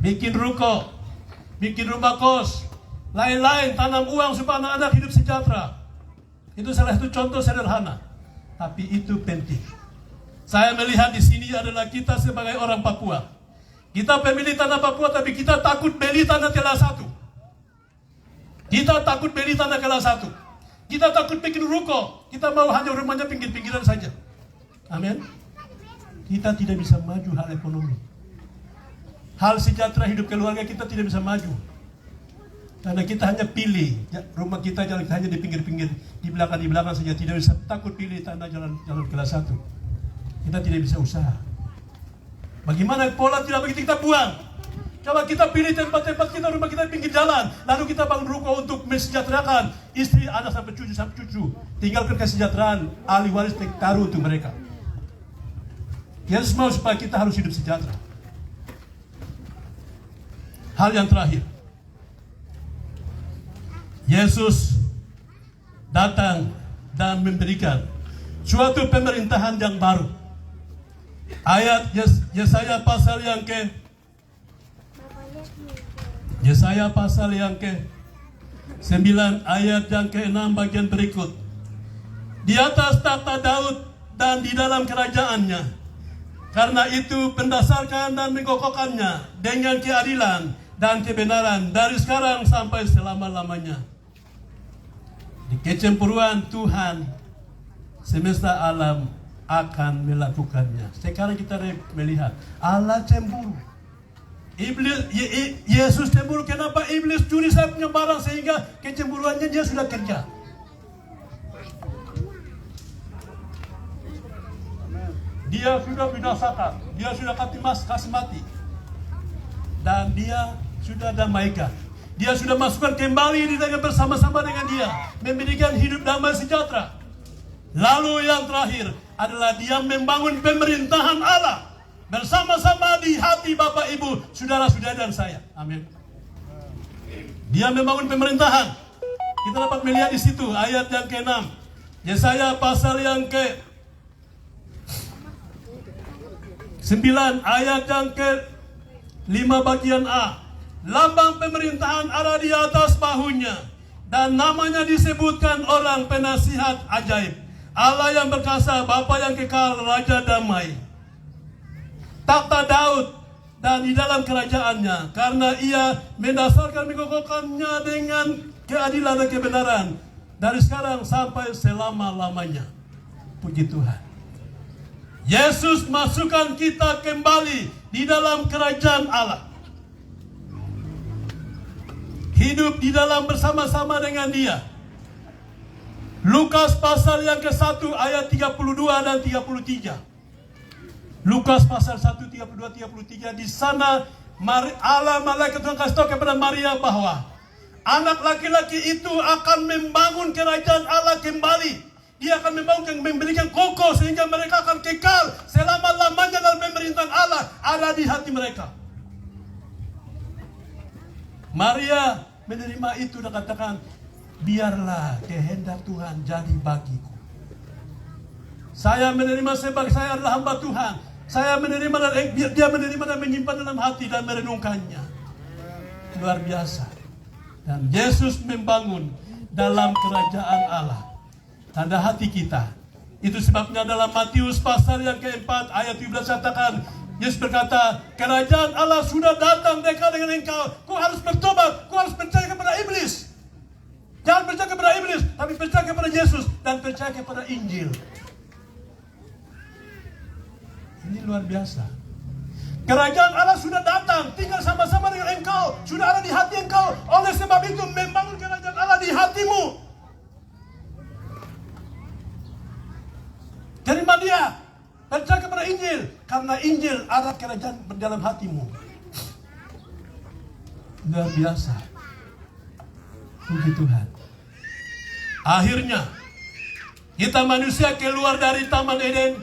Bikin ruko, bikin rumah kos, lain-lain, tanam uang supaya anak-anak hidup sejahtera. Itu salah satu contoh sederhana, tapi itu penting. Saya melihat di sini adalah kita sebagai orang Papua. Kita pemilik tanah Papua, tapi kita takut beli tanah kelas 1. Kita takut beli tanah kelas 1. Kita takut bikin ruko. Kita mau hanya rumahnya pinggir-pinggiran saja. Amin. Kita tidak bisa maju hal ekonomi. Hal sejahtera hidup keluarga kita tidak bisa maju. Karena kita hanya pilih rumah kita jalan hanya di pinggir-pinggir, di belakang saja, tidak bisa. Takut pilih tanah jalan kelas 1. Kita tidak bisa usaha. Bagaimana pola tidak begitu kita buang? Coba kita pilih tempat-tempat kita, rumah kita di pinggir jalan, lalu kita bangun ruko untuk mensejahterakan istri, anak sampai cucu. Tinggalkan kesejahteraan ahli waris taruh untuk mereka. Yesus mau supaya kita harus hidup sejahtera. Hal yang terakhir, Yesus datang dan memberikan suatu pemerintahan yang baru. Ayat Yesaya pasal yang ke 9 ayat yang ke-6 bagian berikut. Di atas takhta Daud dan di dalam kerajaannya, karena itu pendasarkan dan mengokohkannya dengan keadilan dan kebenaran dari sekarang sampai selama-lamanya. Di kecemburuan Tuhan semesta alam akan melakukannya. Sekarang kita melihat Allah cemburu. Yesus cemburu. Kenapa iblis curi saya punya barang sehingga kecemburuannya dia sudah kerja. Dia sudah binasakan, dia sudah kasih mati, dan dia sudah damaikan. Dia sudah masukkan kembali dengan bersama-sama dengan dia, memberikan hidup damai sejahtera. Lalu yang terakhir adalah dia membangun pemerintahan Allah bersama-sama di hati Bapak Ibu, saudara-saudara dan saya. Amin. Dia membangun pemerintahan. Kita dapat melihat di situ ayat yang ke-6. Yesaya pasal yang ke-9 ayat yang ke-5 bagian A. Lambang pemerintahan ada di atas bahunya, dan namanya disebutkan orang penasihat ajaib, Allah yang berkuasa, Bapa yang kekal, Raja damai. Takhta Daud dan di dalam kerajaannya, karena ia mendasarkan mengokohkannya dengan keadilan dan kebenaran dari sekarang sampai selama-lamanya. Puji Tuhan. Yesus masukkan kita kembali di dalam kerajaan Allah. Hidup di dalam bersama-sama dengan dia. Lukas pasal yang ke-1 ayat 32 dan 33. Lukas pasal 1, 32, 33. Di sana Allah malaikat Tuhan kasih tahu kepada Maria bahwa anak laki-laki itu akan membangun kerajaan Allah kembali. Dia akan membangun, memberikan kokoh sehingga mereka akan kekal selama-lamanya dalam pemerintahan Allah ada di hati mereka. Maria menerima itu dan katakan, biarlah kehendak Tuhan jadi bagiku. Saya menerima sebagai saya adalah hamba Tuhan. Saya menerima dan dia menerima dan menyimpan dalam hati dan merenungkannya. Luar biasa. Dan Yesus membangun dalam kerajaan Allah tanda hati kita. Itu sebabnya dalam Matius pasal yang ke-4 ayat 17 katakan, Yesus berkata, kerajaan Allah sudah datang dekat dengan engkau. Kau harus bertobat, kau harus percaya kepada iblis. Jangan percaya kepada iblis, tapi percaya kepada Yesus dan percaya kepada Injil. Ini luar biasa. Kerajaan Allah sudah datang, tinggal sama-sama dengan engkau, sudah ada di hati engkau. Oleh sebab itu membangun kerajaan Allah di hatimu. Terima dia, percaya kepada Injil, karena Injil ada kerajaan dalam hatimu. Luar biasa. Puji Tuhan. Akhirnya kita manusia keluar dari Taman Eden,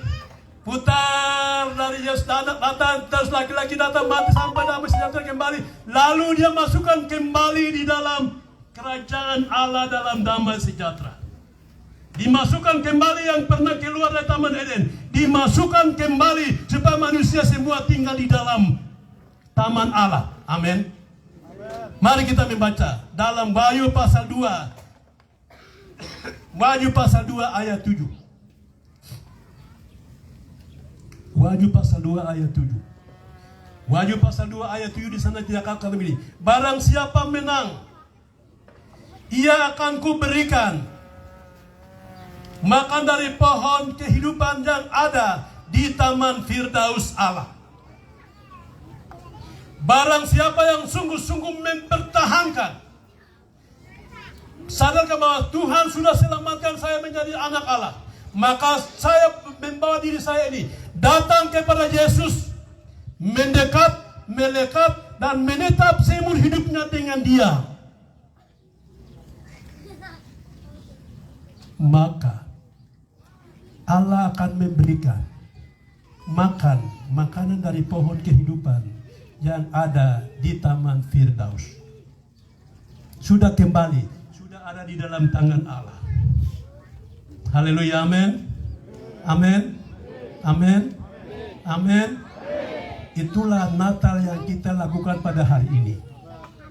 putar dari Yesus, anak datang, terus laki-laki datang, mati sampai damai sejahtera kembali. Lalu dia masukkan kembali di dalam kerajaan Allah dalam damai sejahtera. Dimasukkan kembali yang pernah keluar dari Taman Eden, dimasukkan kembali supaya manusia semua tinggal di dalam Taman Allah. Amin. Mari kita membaca dalam Wahyu pasal 2. Wahyu pasal 2 ayat 7. Wahyu pasal 2 ayat 7. Wahyu pasal 2 ayat 7 di sana tidak kata begini. Barang siapa menang, ia akan kuberikan makan dari pohon kehidupan yang ada di Taman Firdaus Allah. Barang siapa yang sungguh-sungguh mempertahankan, sadarkan bahwa Tuhan sudah selamatkan saya menjadi anak Allah, maka saya membawa diri saya ini datang kepada Yesus, mendekat, melekat, dan menetap seumur hidupnya dengan Dia. Maka Allah akan memberikan makanan dari pohon kehidupan yang ada di Taman Firdaus. Sudah kembali, sudah ada di dalam tangan Allah. Haleluya, amin. Amin. Amin. Amin. Itulah Natal yang kita lakukan pada hari ini.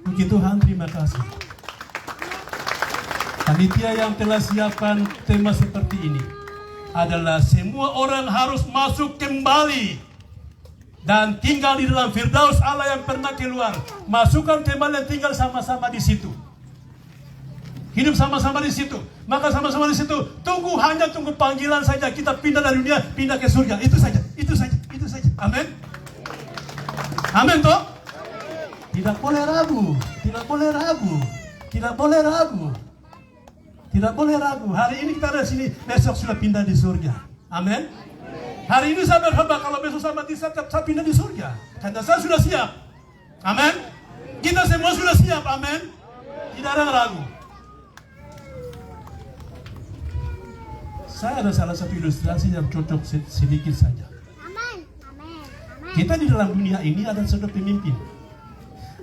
Puji Tuhan, terima kasih. Panitia yang telah siapkan tema seperti ini adalah semua orang harus masuk kembali dan tinggal di dalam Firdaus Allah yang pernah keluar. Masukkan kembali dan tinggal sama-sama di situ. Hidup sama-sama di situ. Maka sama-sama di situ. Hanya tunggu panggilan saja. Kita pindah dari dunia, pindah ke surga. Itu saja. Itu saja. Itu saja. Amin. Amin toh? Tidak boleh ragu. Tidak boleh ragu. Tidak boleh ragu. Tidak boleh ragu. Hari ini kita ada di sini, besok sudah pindah di surga. Amin. Hari ini saya berkhotbah, kalau besok saya mati saya pindah di surga. Karena saya sudah siap. Amin. Kita semua sudah siap. Amin. Tidak ada ragu. Saya ada salah satu ilustrasi yang cocok sedikit saja. Kita di dalam dunia ini ada satu pemimpin.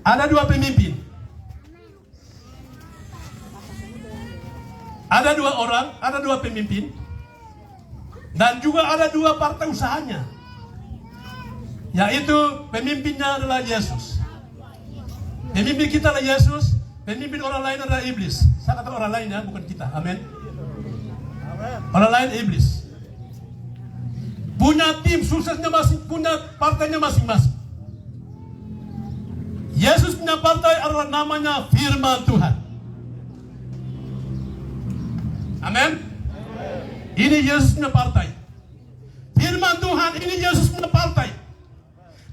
Ada dua pemimpin. Ada dua orang, ada dua pemimpin. Dan juga ada dua partai usahanya. Yaitu pemimpinnya adalah Yesus. Pemimpin kita adalah Yesus. Pemimpin orang lain adalah iblis. Saya kata orang lain ya, bukan kita. Amin. Orang lain iblis. Punya tim suksesnya masing, punya partainya masing-masing. Yesus punya partai adalah namanya Firman Tuhan. Amin. Ini Yesus punya partai. Firman Tuhan, ini Yesus punya partai.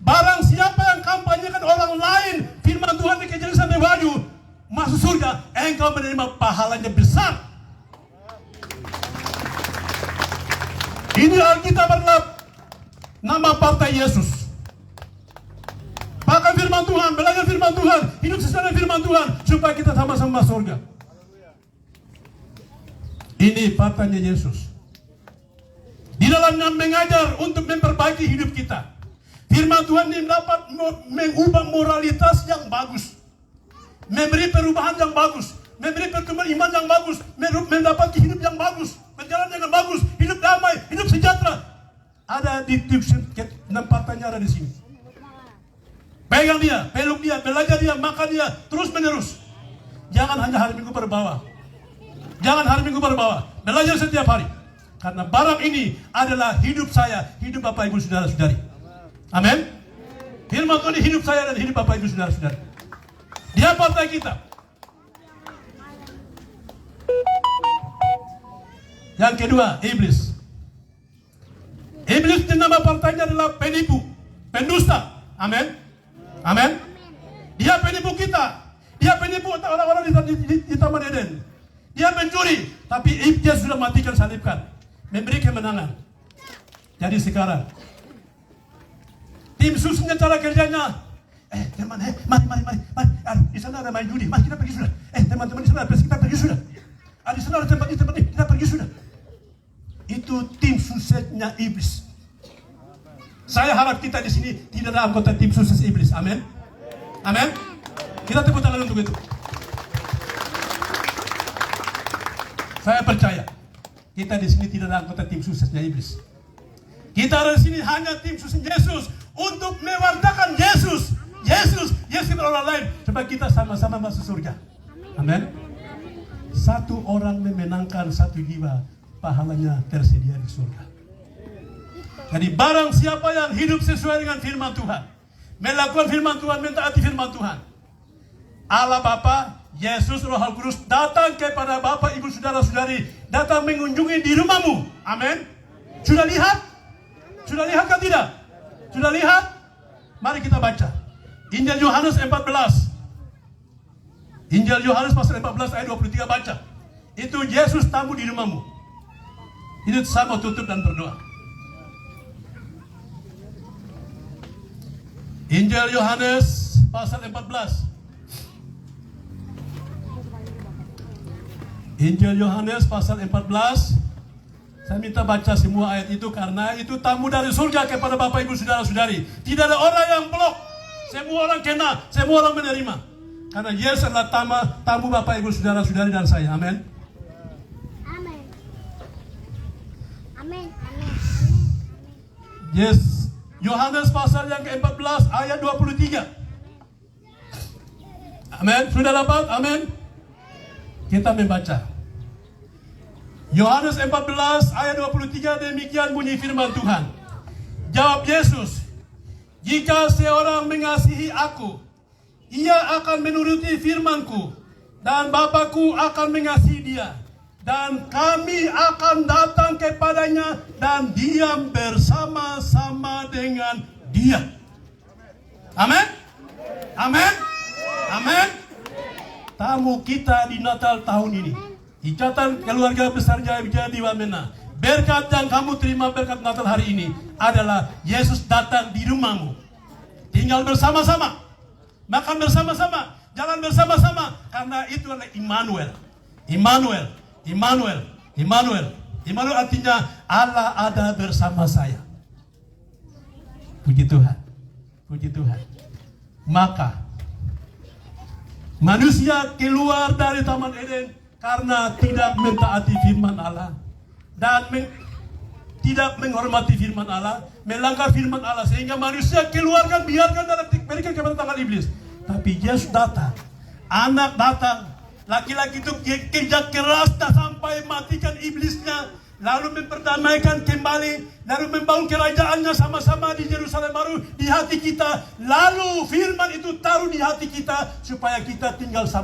Barang siapa yang kampanyekan orang lain firman Tuhan di Kejadian sampai Wahyu masuk surga, engkau menerima pahalanya besar. Ini Alkitab adalah nama partai Yesus. Pakai firman Tuhan, belajar firman Tuhan, hidup sesuai firman Tuhan, supaya kita sama-sama masuk surga. Ini partainya Yesus. Di dalamnya mengajar untuk memperbaiki hidup kita. Firman Tuhan ini dapat mengubah moralitas yang bagus, memberi perubahan yang bagus, memberi pertumbuhan iman yang bagus, mendapatkan hidup yang bagus, berjalan dengan bagus, hidup damai, hidup sejahtera. Ada di partainya ada di sini. Pegang dia, peluk dia, belajar dia, makan dia, terus menerus. Jangan hanya hari Minggu berbawa. Jangan hari Minggu berbawa. Belajar setiap hari. Karena barang ini adalah hidup saya, hidup Bapak Ibu Saudara-saudari. Amin. Firman Tuhan hidup saya dan hidup Bapak Ibu Saudara-saudari. Dia partai kita. Yang kedua, iblis. Iblis nama partainya adalah penipu, pendusta. Amin. Amin. Dia penipu kita. Dia penipu orang-orang di Taman Eden. Dia mencuri, tapi dia sudah matikan, salibkan, memberi kemenangan. Jadi sekarang tim susunya cara kerjanya, teman, mari, di sana ada main judi, mari kita pergi sudah. Teman-teman di sana ada kita pergi sudah. Di sana ada tempat ini, kita pergi sudah. Itu tim suksesnya iblis. Saya harap kita di sini tidak ada anggota tim sukses iblis. Amin. Amin. Kita tepuk tangan untuk itu. Saya percaya kita di sini tidak ada anggota tim suksesnya iblis. Kita ada di sini hanya tim sukses Yesus untuk mewartakan Yesus kepada orang lain supaya kita sama-sama masuk surga. Amin. Satu orang memenangkan satu jiwa, pahalanya tersedia di surga. Jadi barang siapa yang hidup sesuai dengan firman Tuhan, melakukan firman Tuhan, mentaati firman Tuhan, Allah Bapa, Yesus, Roh Kudus datang kepada Bapak, Ibu, Saudara-saudari, datang mengunjungi di rumahmu. Amin. Sudah lihat? Sudah lihat kan tidak? Sudah lihat? Mari kita baca Injil Yohanes 14. Injil Yohanes pasal 14 ayat 23, baca. Itu Yesus tamu di rumahmu. Itu sama tutup dan berdoa. Injil Yohanes pasal 14. Injil Yohanes pasal 14. Saya minta baca semua ayat itu karena itu tamu dari surga kepada Bapak, Ibu, Saudara-saudari. Tidak ada orang yang blok. Semua orang kena, semua orang menerima. Karena Yesus adalah tamu Bapak, Ibu, Saudara-saudari dan saya. Amin. Amin. Amin. Yes. Yohanes pasal yang ke-14 ayat 23. Amin. Sudah dapat? Amin. Kita membaca. Yohanes 14 ayat 23, demikian bunyi firman Tuhan. Jawab Yesus, jika seorang mengasihi aku, ia akan menuruti firman-Ku, dan Bapa-Ku akan mengasihi dia, dan kami akan datang kepadanya dan diam bersama-sama dengan dia. Amin. Amin. Amin. Tamu kita di Natal tahun ini, Ikatan Keluarga Besar Jaya Wijaya di Wamena, berkat yang kamu terima berkat Natal hari ini adalah Yesus datang di rumahmu. Tinggal bersama-sama, makan bersama-sama, jalan bersama-sama, karena itu adalah Immanuel. Immanuel, Immanuel, Immanuel. Immanuel artinya Allah ada bersama saya. Puji Tuhan, puji Tuhan. Maka manusia keluar dari Taman Eden karena tidak mentaati firman Allah dan tidak menghormati firman Allah, melanggar firman Allah, sehingga manusia keluarkan, biarkan dan berikan kepada tangan iblis. Tapi Yesus datang, anak datang, laki-laki itu kerja keras sampai matikan iblisnya, lalu memperdamaikan kembali, lalu membangun kerajaannya sama-sama di Yerusalem baru di hati kita, lalu firman itu taruh di hati kita supaya kita tinggal sama.